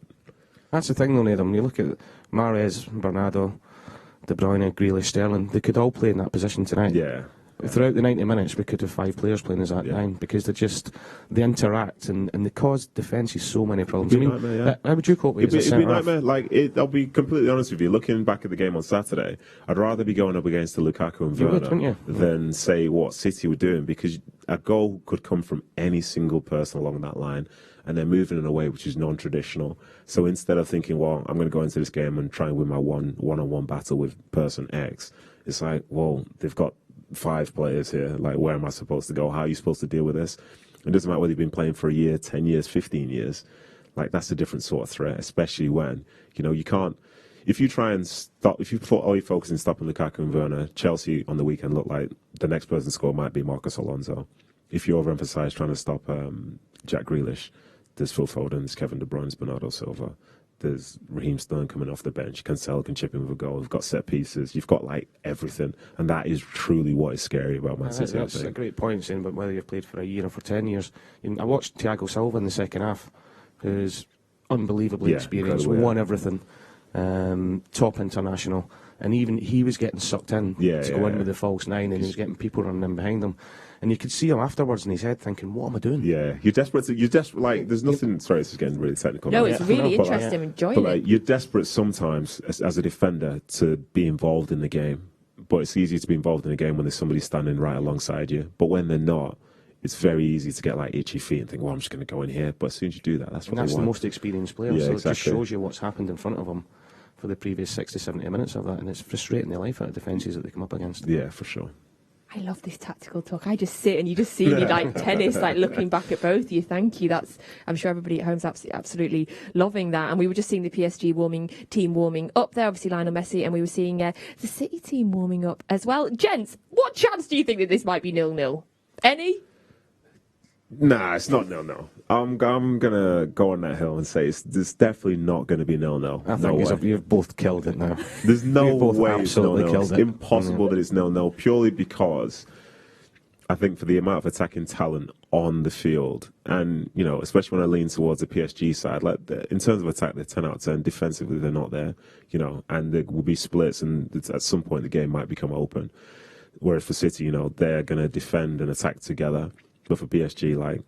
That's the thing, though, Nedum. You look at Mahrez, Bernardo, De Bruyne, Grealish, Sterling. They could all play in that position tonight. Yeah. Throughout the 90 minutes, we could have 5 players playing as that 9 because they interact and they cause defences so many problems. How would you cope with it? It'd be a nightmare. I'll be completely honest with you. Looking back at the game on Saturday, I'd rather be going up against the Lukaku and Werner than say what City were doing, because a goal could come from any single person along that line. And they're moving in a way which is non-traditional. So instead of thinking, well, I'm going to go into this game and try and win my one-on-one battle with person X, it's like, well, they've got 5 players here. Like, where am I supposed to go? How are you supposed to deal with this? It doesn't matter whether you've been playing for a year, 10 years, 15 years. Like, that's a different sort of threat, especially when, you know, you can't. If you try and stop, if you put all your focus in stopping Lukaku and Werner, Chelsea on the weekend looked like the next person to score might be Marcus Alonso. If you overemphasise trying to stop Jack Grealish, there's Phil Foden, there's Kevin De Bruyne, there's Bernardo Silva, there's Raheem Sterling coming off the bench, Cancelo can chip in with a goal, you've got set pieces, you've got like everything, and that is truly what is scary about Man City. That's a great point, saying about whether you've played for a year or for 10 years. I watched Thiago Silva in the second half, who's unbelievably experienced, won everything, top international, and even he was getting sucked in to go in with the false 9, and he was getting people running in behind him. And you could see him afterwards in his head thinking, what am I doing? Yeah, you're desperate, like, there's nothing, sorry, this is getting really technical. No, it's really interesting, enjoying it. You're desperate sometimes, as a defender, to be involved in the game. But it's easy to be involved in a game when there's somebody standing right alongside you. But when they're not, it's very easy to get, like, itchy feet and think, well, I'm just going to go in here. But as soon as you do that, that's what they want. That's the most experienced player, yeah, so exactly. It just shows you what's happened in front of them for the previous 60, 70 minutes of that. And it's frustrating the life out of defences that they come up against. Yeah, for sure. I love this tactical talk. I just sit and you just see me like tennis, like looking back at both of you. Thank you. I'm sure everybody at home's absolutely loving that. And we were just seeing the PSG team warming up there, obviously Lionel Messi, and we were seeing the City team warming up as well. Gents, what chance do you think that this might be 0-0? Any? Nah, it's not 0-0. I'm gonna go on that hill and say it's definitely not going to be 0-0. I think you've both killed it now. There's no way it's absolutely 0-0. killed It's impossible that it's 0-0, purely because I think for the amount of attacking talent on the field, and you know, especially when I lean towards the PSG side, like in terms of attack, they're 10 out of 10. Defensively, they're not there. You know, and there will be splits, and at some point the game might become open. Whereas for City, you know, they're going to defend and attack together. But for PSG, like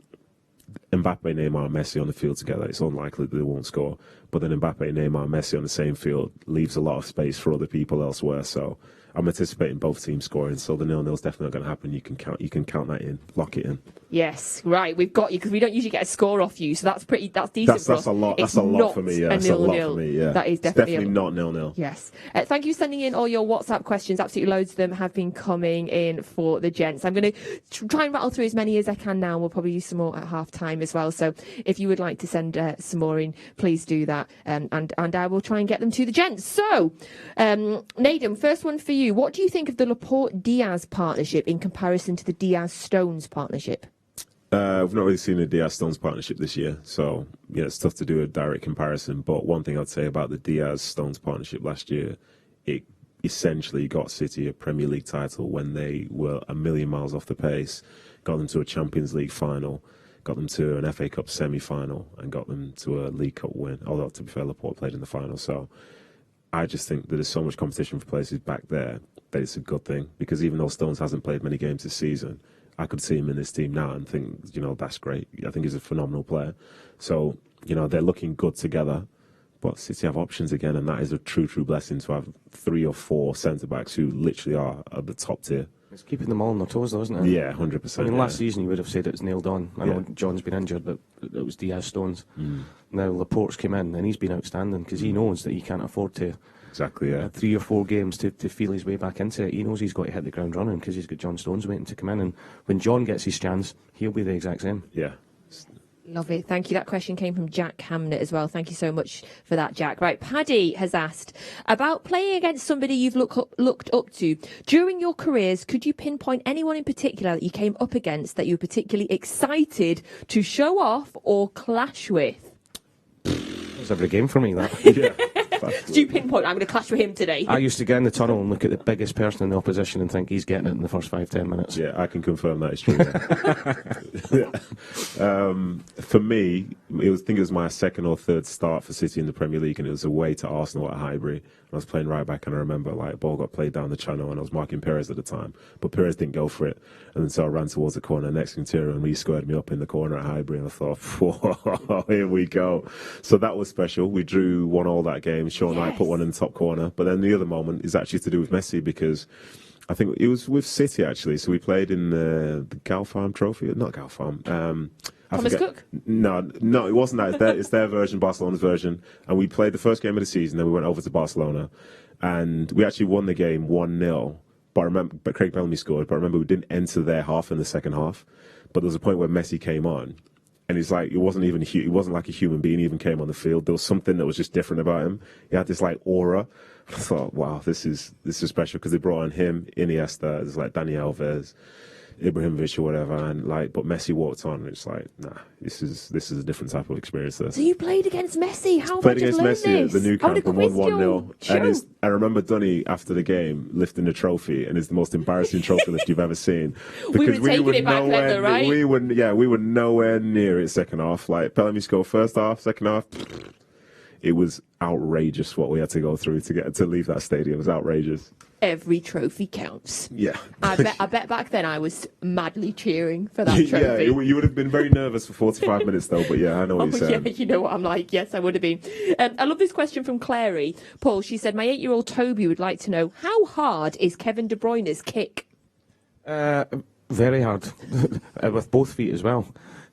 Mbappe, Neymar, and Messi on the field together, it's unlikely that they won't score. But then Mbappe, Neymar, and Messi on the same field leaves a lot of space for other people elsewhere. So I'm anticipating both teams scoring. So the 0-0 is definitely not going to happen. You can count that in, lock it in. Yes, right. We've got you because we don't usually get a score off you, so that's decent. That's a lot. That's a lot for me. Yeah, that's a lot for me. Yeah, that is definitely not 0-0. Yes. Thank you for sending in all your WhatsApp questions. Absolutely loads of them have been coming in for the gents. I'm going to try and rattle through as many as I can now. We'll probably use some more at half time as well. So if you would like to send some more in, please do that, and I will try and get them to the gents. So, Nedum, first one for you. What do you think of the Laporte-Diaz partnership in comparison to the Diaz-Stones partnership? We've not really seen a Diaz-Stones partnership this year, so yeah, it's tough to do a direct comparison. But one thing I'd say about the Diaz-Stones partnership last year, it essentially got City a Premier League title when they were a million miles off the pace, got them to a Champions League final, got them to an FA Cup semi-final, and got them to a League Cup win, although to be fair, Laporte played in the final. So I just think that there's so much competition for places back there that it's a good thing, because even though Stones hasn't played many games this season, I could see him in this team now and think, that's great. I think he's a phenomenal player. So, they're looking good together. But City have options again, and that is a true blessing to have 3 or 4 centre-backs who literally are at the top tier. It's keeping them all on their toes, though, isn't it? Yeah, 100%. I mean, last season you would have said it's nailed on. I know John's been injured, but it was Diaz, Stones. Now Laporte's come in, and he's been outstanding because he knows that he can't afford to. Exactly, yeah. 3 or 4 games to feel his way back into it. He knows he's got to hit the ground running because he's got John Stones waiting to come in. And when John gets his chance, he'll be the exact same. Yeah. Love it. Thank you. That question came from Jack Hamnett as well. Thank you so much for that, Jack. Right, Paddy has asked about playing against somebody you've looked up to. During your careers, could you pinpoint anyone in particular that you came up against that you were particularly excited to show off or clash with? It's every game for me, that. Yeah. Do you pinpoint, I'm going to clash with him today? I used to get in the tunnel and look at the biggest person in the opposition and think he's getting it in the first 5-10 minutes. Yeah, I can confirm that is true. For me, I think it was my second or third start for City in the Premier League, and it was away to Arsenal at Highbury. I was playing right back, and I remember ball got played down the channel, and I was marking Perez at the time, but Perez didn't go for it, and then so I ran towards the corner. Next thing to and he squared me up in the corner at Highbury, and I thought, whoa, here we go. So that was special. We drew 1-1 that game. Sean and I put one in the top corner, but then the other moment is actually to do with Messi, because I think it was with City actually. So we played in the Galfarm Trophy, not Galfarm. Thomas Cook? No, it wasn't that. It's their version, Barcelona's version. And we played the first game of the season, then we went over to Barcelona, and we actually won the game 1-0. But Craig Bellamy scored. But I remember we didn't enter their half in the second half. But there was a point where Messi came on, and he's like, it wasn't like a human being. He even came on the field. There was something that was just different about him. He had this aura. I thought, wow, this is special, because they brought on him, Iniesta, there's Dani Alves, Ibrahimovic or whatever, and but Messi walked on, and it's nah, this is a different type of experience there. So you played against Messi? How played did you against learn Messi this? at the new camp and won 1-0. And Sure. I remember Dunny after the game lifting the trophy, and it's the most embarrassing trophy lift you've ever seen. We were taking it back then, though, right? We were nowhere near it second half. Bellamy scored first half, second half. It was outrageous what we had to go through to leave that stadium. It was outrageous. Every trophy counts. Yeah. I bet back then I was madly cheering for that trophy. Yeah, you would have been very nervous for 45 minutes though, but yeah, I know what you're saying. Yeah, you know what I'm like. Yes, I would have been. I love this question from Clary. Paul, she said, my 8-year-old Toby would like to know, how hard is Kevin De Bruyne's kick? Very hard. With both feet as well.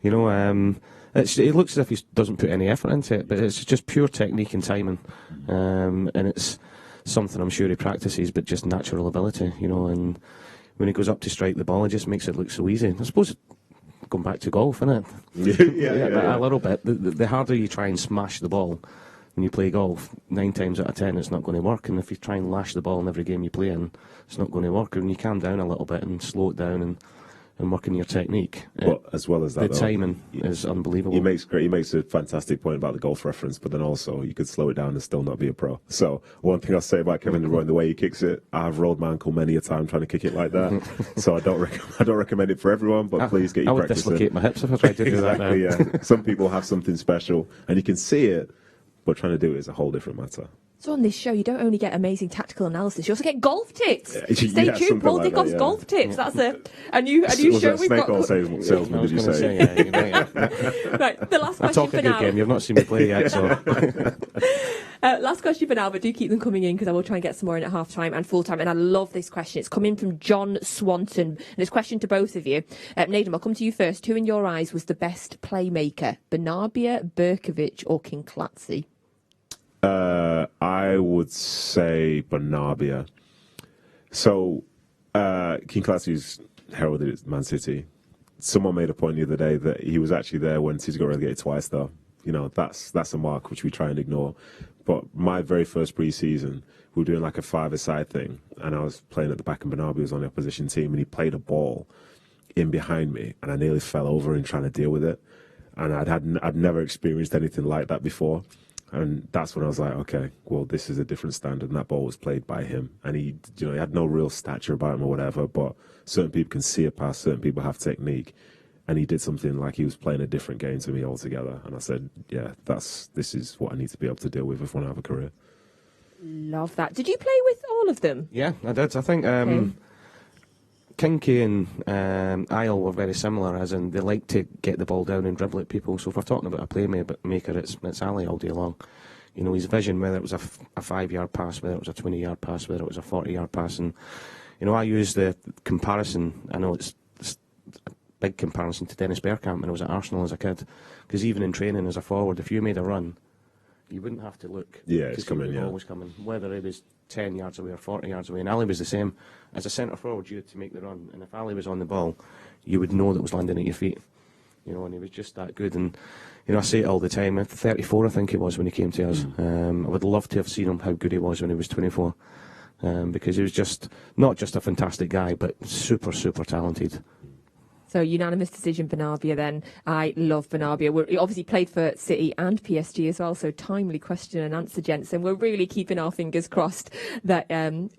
It looks as if he doesn't put any effort into it, but it's just pure technique and timing. And it's something I'm sure he practices, but just natural ability, and when he goes up to strike the ball, it just makes it look so easy. I suppose going back to golf, isn't it? Yeah. A little bit. The harder you try and smash the ball when you play golf, 9 times out of 10 it's not going to work, and if you try and lash the ball in every game you play in, it's not going to work. And when you calm down a little bit and slow it down and working your technique. But as well as that, the timing is unbelievable. He makes a fantastic point about the golf reference, but then also you could slow it down and still not be a pro. So one thing I'll say about Kevin De Bruyne, the way he kicks it, I've rolled my ankle many a time trying to kick it like that. So I don't recommend it for everyone, but please get your practice in. I would dislocate my hips if I tried to do that now. Yeah. Some people have something special, and you can see it, but trying to do it is a whole different matter. So on this show, you don't only get amazing tactical analysis, you also get golf tips. Stay tuned, Paul Dickoff's golf tips. That's a new show we've got. Was that snake oil salesman, did you say? Right, the last question I talk for a good now. game. You've not seen me play yet, so... Last question for now, but do keep them coming in because I will try and get some more in at half-time and full-time. And I love this question. It's coming from John Swanton. And it's a question to both of you. Nedum, I'll come to you first. Who in your eyes was the best playmaker? Bernabia, Berkovic or Kinkladze? I would say Bernabia. So, Kinkladze's heralded at Man City. Someone made a point the other day that he was actually there when City got relegated twice, though. That's a mark which we try and ignore. But my very first pre-season, we were doing a five-a-side thing, and I was playing at the back, and Bernabia was on the opposition team, and he played a ball in behind me, and I nearly fell over in trying to deal with it. And I'd never experienced anything like that before. And that's when I was like, okay, well, this is a different standard. And that ball was played by him. And he had no real stature about him or whatever, but certain people can see a pass, certain people have technique. And he did something like he was playing a different game to me altogether. And I said, yeah, this is what I need to be able to deal with if I want to have a career. Love that. Did you play with all of them? Yeah, I did. I think Kinky and Isle were very similar, as in they like to get the ball down and dribble at people. So if we're talking about a playmaker, it's Ali all day long. You know, his vision, whether it was a 5-yard pass, whether it was a 20-yard pass, whether it was a 40-yard pass. And, you know, I use the comparison, I know it's a big comparison to Dennis Bergkamp when I was at Arsenal as a kid. Because even in training as a forward, if you made a run, you wouldn't have to look. Yeah, it's coming, yeah. Always coming. Whether it was 10 yards away or 40 yards away. And Ali was the same. As a centre forward, you had to make the run. And if Ali was on the ball, you would know that it was landing at your feet. You know, and he was just that good. And, you know, I say it all the time. 34, I think he was when he came to us. I would love to have seen him how good he was when he was 24. Because he was just, not just a fantastic guy, but super, super talented. So unanimous decision, Bernabia then. I love Bernabia. He obviously played for City and PSG as well, so timely question and answer, gents. And we're really keeping our fingers crossed that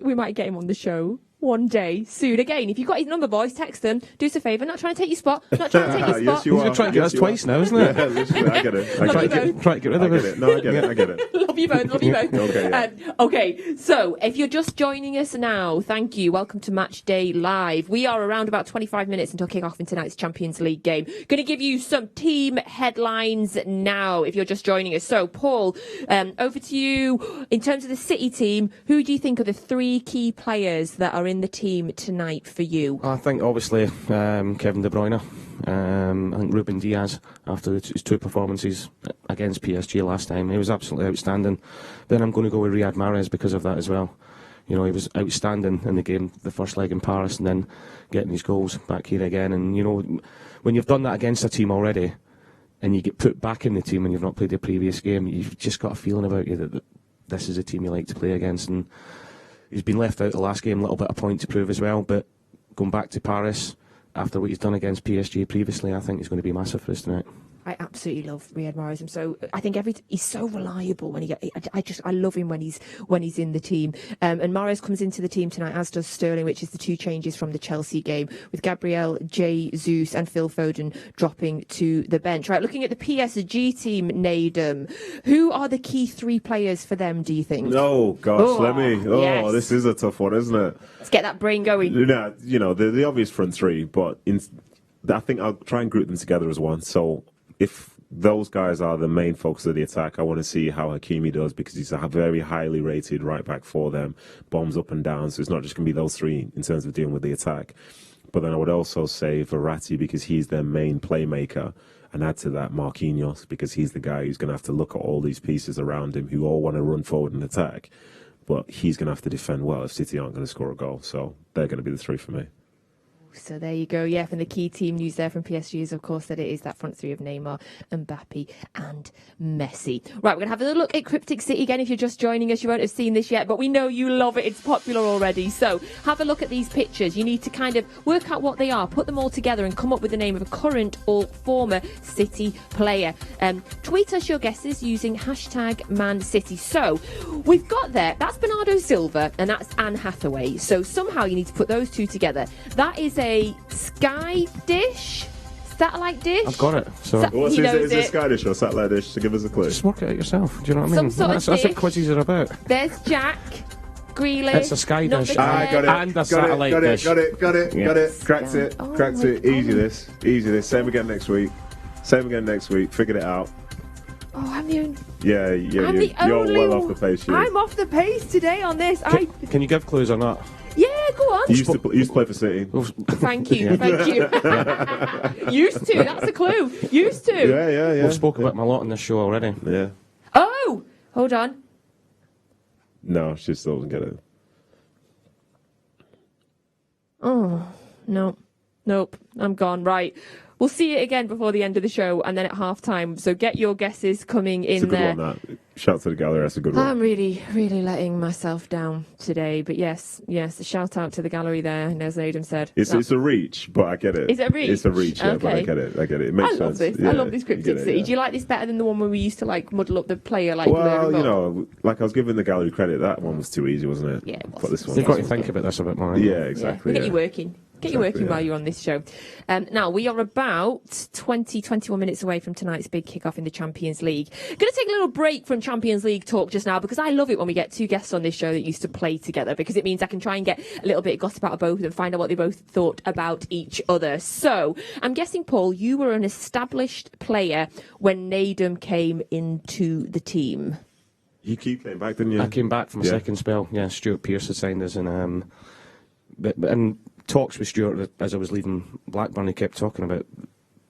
we might get him on the show one day soon. Again, if you've got his number, boys, text them. Do us a favour. Not trying to take your spot. Not trying to take your spot. Yes, you are. You're trying to get us twice now, isn't it? Yeah, literally, I get it. Try to get rid of it. No, I get it. Love you both. Okay, yeah. Okay, so if you're just joining us now, thank you. Welcome to Matchday Live. We are around about 25 minutes until kick-off in tonight's Champions League game. Going to give you some team headlines now if you're just joining us. So, Paul, over to you. In terms of the City team, who do you think are the 3 key players that are in the team tonight for you? I think obviously Kevin De Bruyne. I think Ruben Diaz, after his 2 performances against PSG last time, he was absolutely outstanding. Then I'm going to go with Riyad Mahrez because of that as well. You know, he was outstanding in the game, the first leg in Paris, and then getting his goals back here again. And, you know, when you've done that against a team already, and you get put back in the team when you've not played the previous game, you've just got a feeling about you that this is a team you like to play against. And he's been left out the last game, a little bit of point to prove as well. But going back to Paris, after what he's done against PSG previously, I think he's going to be massive for us tonight. I absolutely love Riyad Mahrez. I think he's so reliable when I love him when he's in the team. And Mahrez comes into the team tonight, as does Sterling, which is the 2 changes from the Chelsea game, with Gabriel Jesus and Phil Foden dropping to the bench. Right, looking at the PSG team, Nedum, who are the key 3 players for them, do you think? Oh gosh, yes. This is a tough one, isn't it? Let's get that brain going. Yeah, you know, the obvious front 3, but I think I'll try and group them together as one. So if those guys are the main focus of the attack, I want to see how Hakimi does, because he's a very highly rated right back for them, bombs up and down. So it's not just going to be those 3 in terms of dealing with the attack. But then I would also say Verratti, because he's their main playmaker, and add to that Marquinhos, because he's the guy who's going to have to look at all these pieces around him who all want to run forward and attack. But he's going to have to defend well if City aren't going to score a goal. So they're going to be the 3 for me. So there you go. Yeah, from the key team news there from PSG is, of course, that it is that front 3 of Neymar, Mbappe and Messi. Right, we're going to have a look at Cryptic City again. If you're just joining us, you won't have seen this yet, but we know you love it. It's popular already. So have a look at these pictures. You need to kind of work out what they are, put them all together and come up with the name of a current or former City player. Tweet us your guesses using #ManCity. So we've got that's Bernardo Silva and that's Anne Hathaway. So somehow you need to put those 2 together. That is a Sky dish, satellite dish. I've got it. So is it Sky dish or satellite dish? To give us a clue. Just work it out yourself. Do you know what I mean? That's what quizzes are about. There's Jack Grealish. It's a Sky dish. Got it. And a satellite dish. Got it. Cracked it. Cracked it. Easy this. Same again next week. Figured it out. Oh, I'm the only... Yeah, you're well off the pace. I'm off the pace today on this. Can you give clues or not? Yeah, go on. You used to play for City. Thank you. Used to. That's a clue. Used to. Yeah. We've spoken about my lot on this show already. Yeah. Oh, hold on. No, she still doesn't get it. Oh, no. Nope. I'm gone. Right. We'll see it again before the end of the show and then at half-time. So get your guesses coming in there. It's a good one, that. Shout to the gallery, that's a good one. I'm really, really letting myself down today. But yes, a shout out to the gallery there, as Nedum said. It's a reach, but I get it. Is it a reach? It's a reach, yeah, but I get it. It makes sense. I love this. Yeah, I love this Cryptic City. Do you like this better than the one where we used to muddle up the player Well, you know, I was giving the gallery credit, that one was too easy, wasn't it? Yeah, it was. But this one, You've got to think about this a bit more. Yeah, exactly. We'll get you working. Get you working while you're on this show. Now, we are about 21 minutes away from tonight's big kickoff in the Champions League. Going to take a little break from Champions League talk just now, because I love it when we get two guests on this show that used to play together, because it means I can try and get a little bit of gossip out of both of them, find out what they both thought about each other. So, I'm guessing, Paul, you were an established player when Nedum came into the team. You came back, didn't you? I came back from a second spell. Yeah, Stuart Pearce had signed us, and talks with Stuart as I was leaving Blackburn, he kept talking about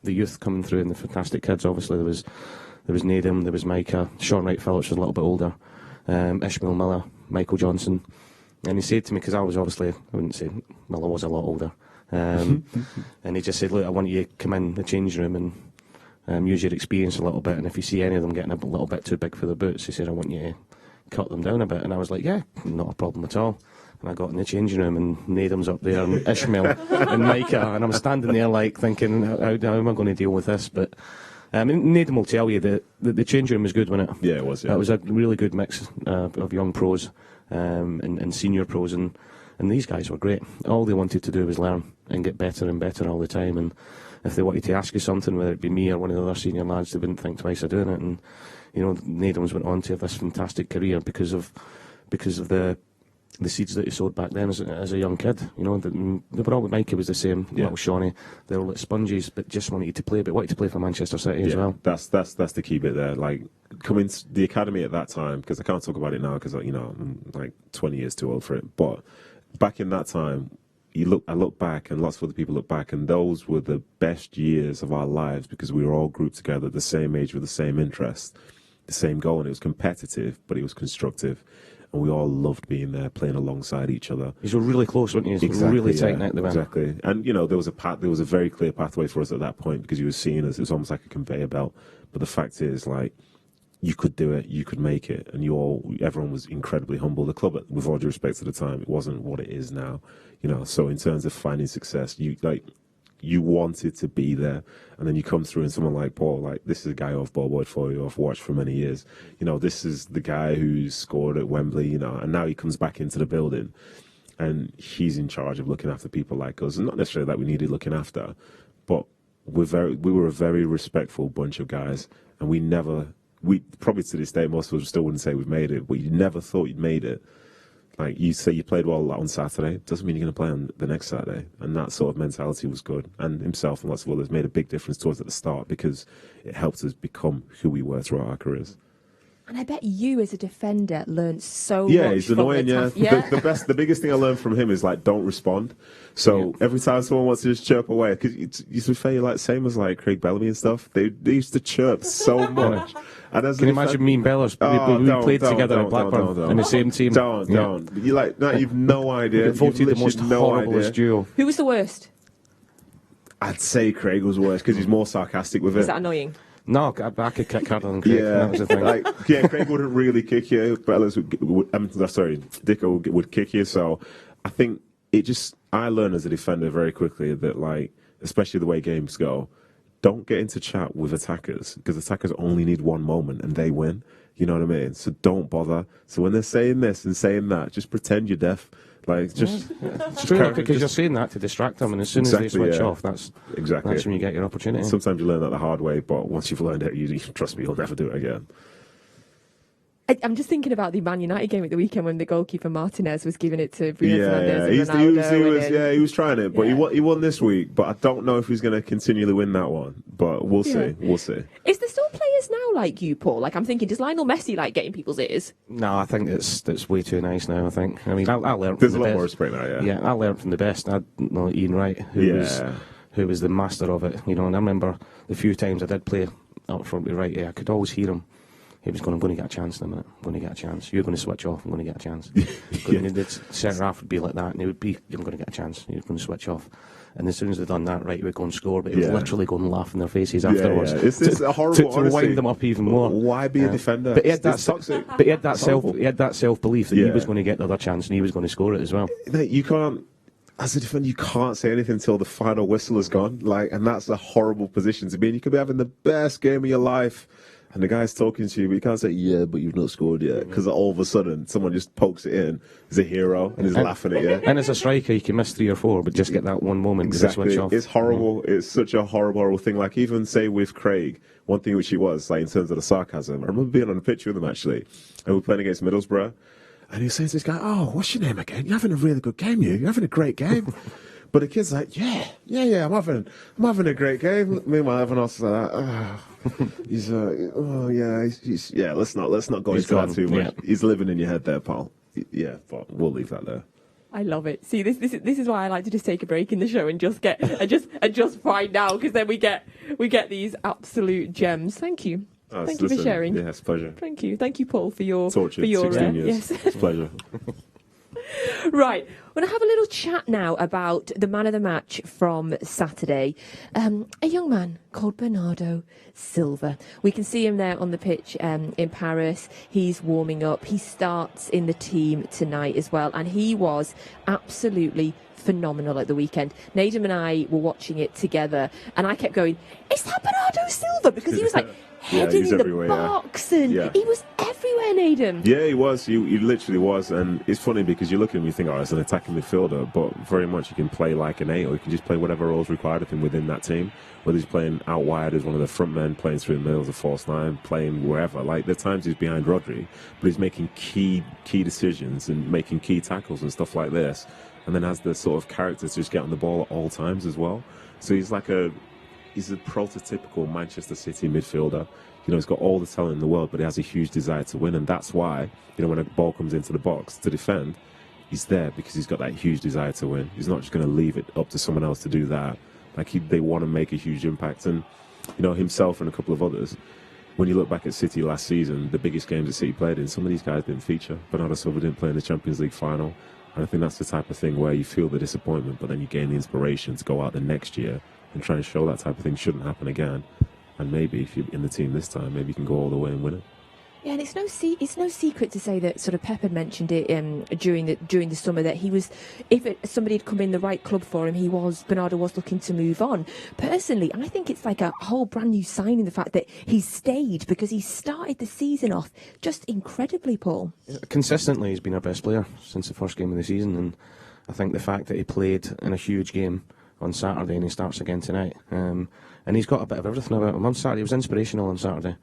the youth coming through and the fantastic kids. Obviously, there was Nedum, there was Micah, Sean Wright-Phillips was a little bit older, Ishmael Miller, Michael Johnson. And he said to me, because I was obviously, I wouldn't say Miller was a lot older, and he just said, look, I want you to come in the change room and use your experience a little bit, and if you see any of them getting a little bit too big for their boots, he said, I want you to cut them down a bit. And I was like, yeah, not a problem at all. And I got in the changing room, and Nedum's up there, and Ishmael and Micah, and I'm standing there like thinking, how am I going to deal with this? But Nedum will tell you that the changing room was good, wasn't it? Yeah, it was. Yeah. It was a really good mix of young pros and senior pros, and these guys were great. All they wanted to do was learn and get better and better all the time. And if they wanted to ask you something, whether it be me or one of the other senior lads, they wouldn't think twice of doing it. And you know, Nedum's went on to have this fantastic career because of the seeds that he sowed back then as a young kid. You know, they were all, Mikey was the same, little Shawnee, they were like sponges, but just wanted to play for Manchester City as well. That's the key bit there. Like, coming to the academy at that time, because I can't talk about it now because, you know, I'm like 20 years too old for it, but back in that time, I look back, and lots of other people look back, and those were the best years of our lives because we were all grouped together at the same age with the same interest, the same goal, and it was competitive, but it was constructive. And we all loved being there, playing alongside each other. He's really close, weren't you? Exactly, really tight-knit, the man. Exactly. And, you know, there was a very clear pathway for us at that point because you were seeing us, it was almost like a conveyor belt. But the fact is, like, you could do it, you could make it, and everyone was incredibly humble. The club, with all due respect to the time, it wasn't what it is now. You know, so in terms of finding success, you wanted to be there, and then you come through and someone like Paul, like, this is a guy I've ball boyed for you, I've watched for many years. You know, this is the guy who's scored at Wembley, you know, and now he comes back into the building and he's in charge of looking after people like us. And not necessarily that we needed looking after, but we were a very respectful bunch of guys, and we probably to this day, most of us still wouldn't say we've made it, but you never thought you'd made it. Like, you say you played well on Saturday, doesn't mean you're going to play on the next Saturday. And that sort of mentality was good. And himself and lots of others made a big difference to us at the start because it helped us become who we were throughout our careers. And I bet you, as a defender, learned so much. Yeah, he's annoying, The biggest thing I learned from him is, like, don't respond. So every time someone wants to just chirp away, because you should say, like, same as, like, Craig Bellamy and stuff, they used to chirp so much. And as Can you imagine me and Bellas? We played together at Blackburn in the same team. Don't. You you've no idea. You've voted the most horriblest duo. Who was the worst? I'd say Craig was worse because he's more sarcastic with it. Is that annoying? No, I could kick harder than Craig. That was the thing. Craig wouldn't really kick you. Dickov would kick you. So I think I learned as a defender very quickly that, like, especially the way games go, don't get into chat with attackers because attackers only need one moment and they win. You know what I mean? So don't bother. So when they're saying this and saying that, just pretend you're deaf. Like, just it's true, because you're saying that to distract them, and as soon as they switch off, that's when you get your opportunity. Sometimes you learn that the hard way, but once you've learned it, you trust me, you'll never do it again. I'm just thinking about the Man United game at the weekend when the goalkeeper Martinez was giving it to Bruno Fernandes. He was trying it, but he won this week. But I don't know if he's going to continually win that one. But we'll see. We'll see. Is there still players now like you, Paul? Like, I'm thinking, does Lionel Messi like getting people's ears? No, I think it's way too nice now. I mean, I learned. There's a lot more respect now. Yeah, I learned from the best. I know Ian Wright, who was the master of it. You know, and I remember the few times I did play up front with Wright. I could always hear him. He was going, I'm going to get a chance in a minute. I'm going to get a chance. You're going to switch off. I'm going to get a chance. The centre half would be like that, and it would be, I'm going to get a chance. You're going to switch off. And as soon as they'd done that, right, he would go and score, but he would literally go and laugh in their faces afterwards. It's a horrible, to wind them up even more. Why be a defender? But he had that self-belief that he was going to get the other chance and he was going to score it as well. You can't. As a defender, you can't say anything until the final whistle is gone. And that's a horrible position to be in. You could be having the best game of your life, And the guy's talking to you, but you can't say, yeah, but you've not scored yet. Because all of a sudden, someone just pokes it in, is a hero, and is laughing at you. And as a striker, you can miss 3 or 4, but just get that one moment to switch off. It's horrible. It's such a horrible thing. Like, even say with Craig, one thing which he was, like, in terms of the sarcasm, I remember being on a pitch with him, actually, and we were playing against Middlesbrough, and he was saying to this guy, oh, what's your name again? You're having a really good game, You're having a great game. But the kid's like, yeah, I'm having a great game. Meanwhile, everyone else is like, he's let's not go into that too much. Yeah. He's living in your head there, pal. Yeah, but we'll leave that there. I love it. See, this is why I like to just take a break in the show and just get and just find out, because then we get these absolute gems. Thank you. Thank you for sharing. Yeah, it's a pleasure. Thank you, Paul, for your torture. For your 16 years. Yes, it's a pleasure. Right, we're going to have a little chat now about the man of the match from Saturday. A young man called Bernardo Silva. We can see him there on the pitch in Paris. He's warming up. He starts in the team tonight as well, and he was absolutely phenomenal at the weekend. Nedum and I were watching it together, and I kept going, is that Bernardo Silva? Because he was like heading in the box, and he was everywhere, Nedum. Yeah, he was. He literally was. And it's funny because you look at him and you think, oh, it's an attacking midfielder, but very much he can play like an 8, or he can just play whatever role's required of him within that team. Whether he's playing out wide as one of the front men, playing through the middle as a false 9, playing wherever. Like, there are times he's behind Rodri, but he's making key decisions and making key tackles and stuff like this. And then has the sort of character to just get on the ball at all times as well. So he's a prototypical Manchester City midfielder. You know, he's got all the talent in the world, but he has a huge desire to win. And that's why, you know, when a ball comes into the box to defend, he's there because he's got that huge desire to win. He's not just going to leave it up to someone else to do that. Like, they want to make a huge impact. And, you know, himself and a couple of others, when you look back at City last season, the biggest games that City played in, some of these guys didn't feature. Bernardo Silva didn't play in the Champions League final. And I think that's the type of thing where you feel the disappointment, but then you gain the inspiration to go out the next year and try and show that type of thing shouldn't happen again. And maybe if you're in the team this time, maybe you can go all the way and win it. Yeah, and it's no secret to say that sort of Pep had mentioned it during the summer that he was, if somebody had come in the right club for him, Bernardo was looking to move on. Personally, I think it's like a whole brand new sign in the fact that he's stayed, because he started the season off just incredibly, Paul. Consistently, he's been our best player since the first game of the season, and I think the fact that he played in a huge game on Saturday and he starts again tonight, and he's got a bit of everything about him. On Saturday, he was inspirational on Saturday.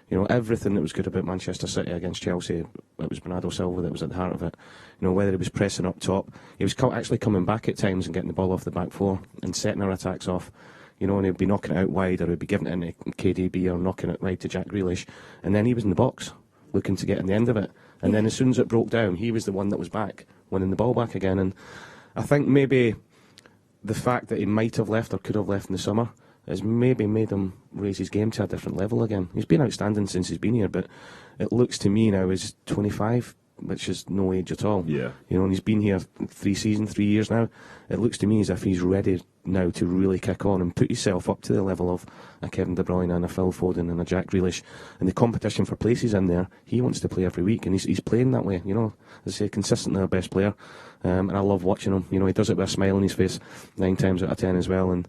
You know, everything that was good about Manchester City against Chelsea, it was Bernardo Silva that was at the heart of it. You know, whether he was pressing up top, he was actually coming back at times and getting the ball off the back four and setting our attacks off. You know, and he'd be knocking it out wide, or he'd be giving it into KDB or knocking it right to Jack Grealish. And then he was in the box, looking to get in the end of it. And then as soon as it broke down, he was the one that was back, winning the ball back again. And I think maybe the fact that he might have left or could have left in the summer has maybe made him raise his game to a different level again. He's been outstanding since he's been here, but it looks to me now he's 25, which is no age at all. Yeah. You know, and he's been here 3 years now. It looks to me as if he's ready now to really kick on and put himself up to the level of a Kevin De Bruyne and a Phil Foden and a Jack Grealish. And the competition for places in there, he wants to play every week, and he's playing that way, you know. As I say, consistently our best player. And I love watching him. You know, he does it with a smile on his face 9 times out of 10 as well. And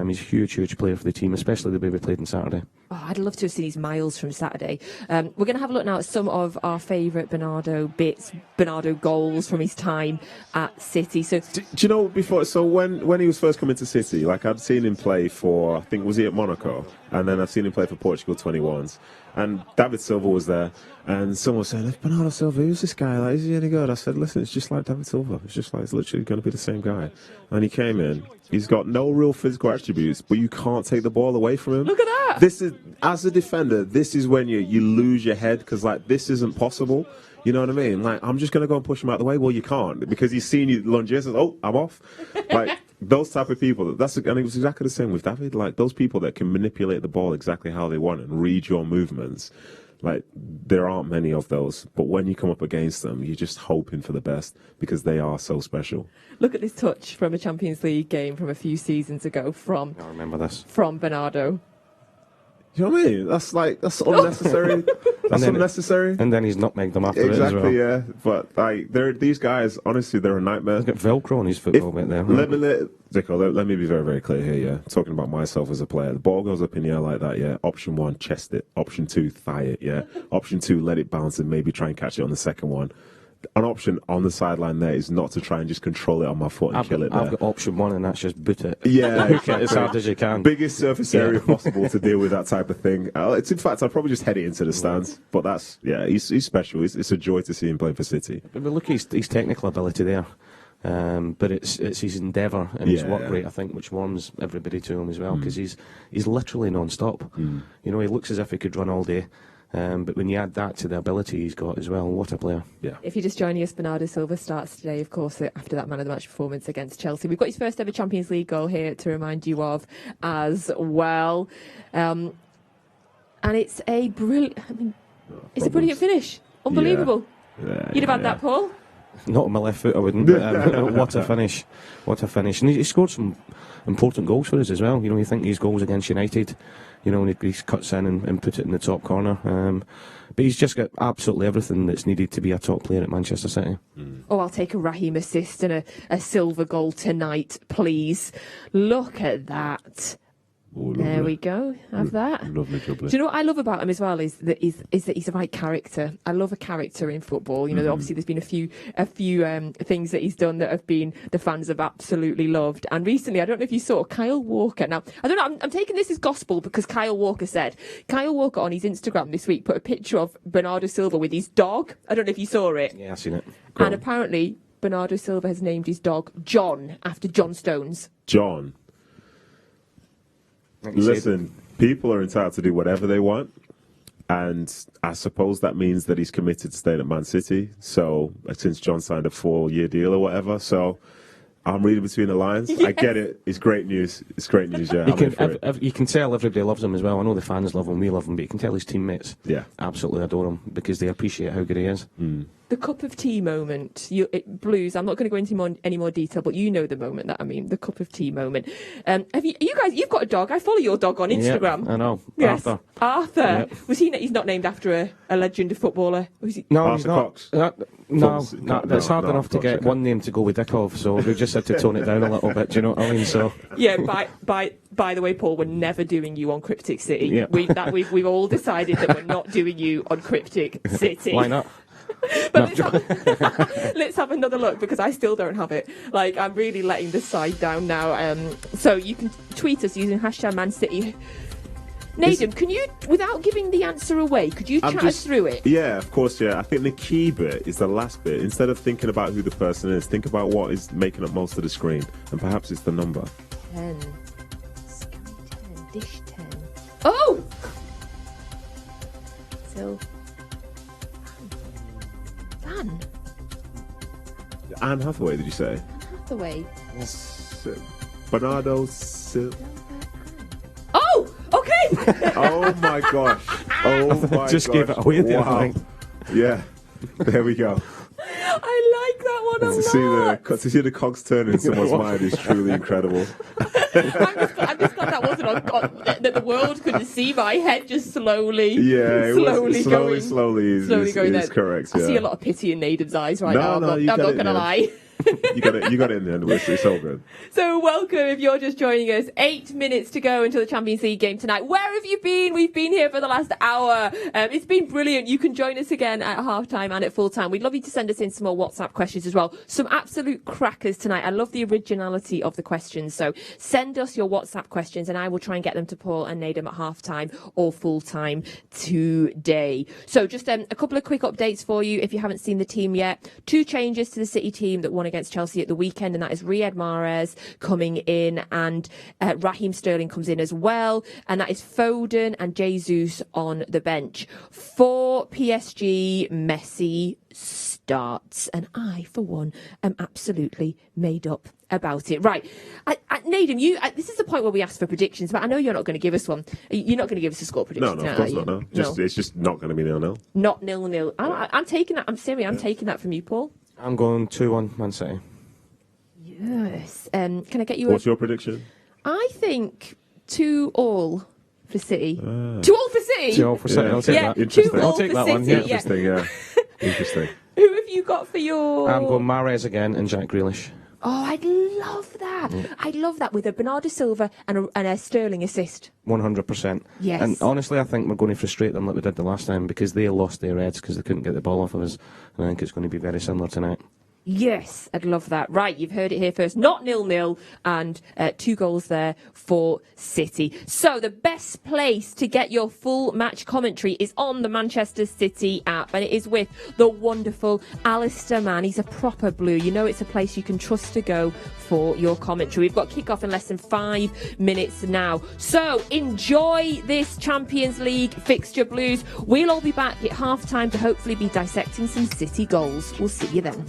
he's a huge player for the team, especially the way we played on Saturday. Oh, I'd love to have seen his miles from Saturday. We're going to have a look now at some of our favourite Bernardo goals from his time at City. So, do you know before? So when he was first coming to City, like, I'd seen him play for, I think, was he at Monaco? And then I've seen him play for Portugal 21s. And David Silva was there, and someone was saying, Bernardo Silva, who's this guy? Like, is he any good? I said, listen, it's just like David Silva. It's just like, it's literally going to be the same guy. And he came in. He's got no real physical attributes, but you can't take the ball away from him. Look at that. This is, as a defender, this is when you lose your head, because, like, this isn't possible. You know what I mean? Like, I'm just going to go and push him out the way. Well, you can't, because he's seen you lunge and says, oh, I'm off. Like, those type of people, and it was exactly the same with David. Like, those people that can manipulate the ball exactly how they want and read your movements, like, there aren't many of those. But when you come up against them, you're just hoping for the best, because they are so special. Look at this touch from a Champions League game from a few seasons ago I remember this. From Bernardo. You know what I mean? That's unnecessary. That's unnecessary. And then he's nutmegged them after it as well. Exactly, yeah. But these guys, honestly, they're a nightmare. He's got Velcro on his football bit there. Dickov, let me be very, very clear here, yeah. Talking about myself as a player. The ball goes up in the air like that, yeah. Option 1, chest it. Option 2, thigh it, yeah. Option 2, let it bounce and maybe try and catch it on the second one. An option on the sideline there is not to try and just control it on my foot and kill it there. I've got option 1 and that's just boot it. Yeah, Hook it as hard as you can. Biggest surface area possible to deal with that type of thing. It's in fact, I'd probably just head it into the stands. But that's, he's special. It's a joy to see him play for City. But look, his technical ability there. But it's his endeavour and his work rate, I think, which warms everybody to him as well, because he's literally non-stop. You know, he looks as if he could run all day. But when you add that to the ability he's got as well, what a player. Yeah. If you're just joining us, Bernardo Silva starts today, of course, after that man of the match performance against Chelsea. We've got his first ever Champions League goal here to remind you of as well. And it's a brilliant, it's a brilliant finish. Unbelievable. Yeah, You'd have had that, Paul? Not on my left foot, I wouldn't. But, what a finish. What a finish. And he scored some important goals for us as well. You know, you think these goals against United, you know, when he cuts in and put it in the top corner. But he's just got absolutely everything that's needed to be a top player at Manchester City. Oh, I'll take a Raheem assist and a Silva goal tonight, please. Look at that. Oh, there we go. Have that. Lovely, lovely. Do you know what I love about him as well is that he's the right character. I love a character in football. You know, obviously there's been a few things that he's done that have been the fans have absolutely loved. And recently, I don't know if you saw Kyle Walker. Now, I don't know. I'm taking this as gospel because Kyle Walker on his Instagram this week put a picture of Bernardo Silva with his dog. I don't know if you saw it. Yeah, I've seen it. And apparently, Bernardo Silva has named his dog John after John Stones. John. Listen, people are entitled to do whatever they want, and I suppose that means that he's committed to staying at Man City. So since John signed a 4-year deal or whatever, so I'm reading between the lines. Yes. I get it. It's great news. It's great news. Yeah, you can tell everybody loves him as well. I know the fans love him, we love him, but you can tell his teammates absolutely adore him because they appreciate how good he is. The cup of tea moment, Blues. I'm not going to go into any more detail, but you know the moment that I mean. The cup of tea moment. Have you guys? You've got a dog. I follow your dog on Instagram. Yeah, I know. Yes, Arthur. Yep. Was he? He's not named after a legendary footballer. Was he? No, he's not. No, it's hard enough to get one name to go with Dickov, so we just had to tone it down a little bit. Do you know what I mean? So yeah. By the way, Paul, we're never doing you on Cryptic City. Yeah. We've all decided that we're not doing you on Cryptic City. Why not? But let's have another look because I still don't have it. Like, I'm really letting this side down now. So you can tweet us using #ManCity. Nedum, can you, without giving the answer away, could you chat us through it? Yeah, of course, yeah. I think the key bit is the last bit. Instead of thinking about who the person is, think about what is making up most of the screen. And perhaps it's the number. 10. Scan 10. Dish 10. Oh! So... Anne Hathaway, did you say? Anne Hathaway. Bernardo Silva. Oh, okay. Oh my gosh. Oh my gosh. Just gave it away the other night. Yeah. There we go. I like that one a lot. To see the cogs turn in someone's mind is truly incredible. I'm just glad that wasn't on, that the world couldn't see my head just slowly. Yeah, slowly going is correct. Yeah. I see a lot of pity in Nedum's eyes right now. I'm not going to lie. You got it in the end. It's all good. So welcome if you're just joining us. 8 minutes to go until the Champions League game tonight. Where have you been? We've been here for the last hour. It's been brilliant. You can join us again at half-time and at full-time. We'd love you to send us in some more WhatsApp questions as well. Some absolute crackers tonight. I love the originality of the questions. So send us your WhatsApp questions and I will try and get them to Paul and Nedum at half-time or full-time today. So just a couple of quick updates for you if you haven't seen the team yet. 2 changes to the City team that won against Chelsea at the weekend, and that is Riyad Mahrez coming in and Raheem Sterling comes in as well, and that is Foden and Jesus on the bench. For PSG, Messi starts, and I, for one, am absolutely made up about it. Right, Nedum, this is the point where we ask for predictions, but I know you're not going to give us one. You're not going to give us a score prediction. No, of course not. No. It's just not going to be 0-0. Not 0-0. I'm taking that. I'm serious. I'm taking that from you, Paul. I'm going 2-1 Man City. Yes. Can I get you? What's your prediction? I think 2-2 for City. 2-2 for City? 2-0 for City. I'll take that. Interesting. I'll take that one. City, Interesting, yeah. Interesting. Who have you got for your... I'm going Mahrez again and Jack Grealish. Oh, I'd love that. I'd love that with a Bernardo Silva and a Sterling assist. 100%. Yes. And honestly, I think we're going to frustrate them like we did the last time because they lost their heads because they couldn't get the ball off of us. And I think it's going to be very similar tonight. Yes, I'd love that. Right, you've heard it here first. Not 0-0 and 2 goals there for City. So the best place to get your full match commentary is on the Manchester City app, and it is with the wonderful Alistair Mann. He's a proper blue. You know it's a place you can trust to go for your commentary. We've got kick-off in less than 5 minutes now. So enjoy this Champions League fixture blues. We'll all be back at half-time to hopefully be dissecting some City goals. We'll see you then.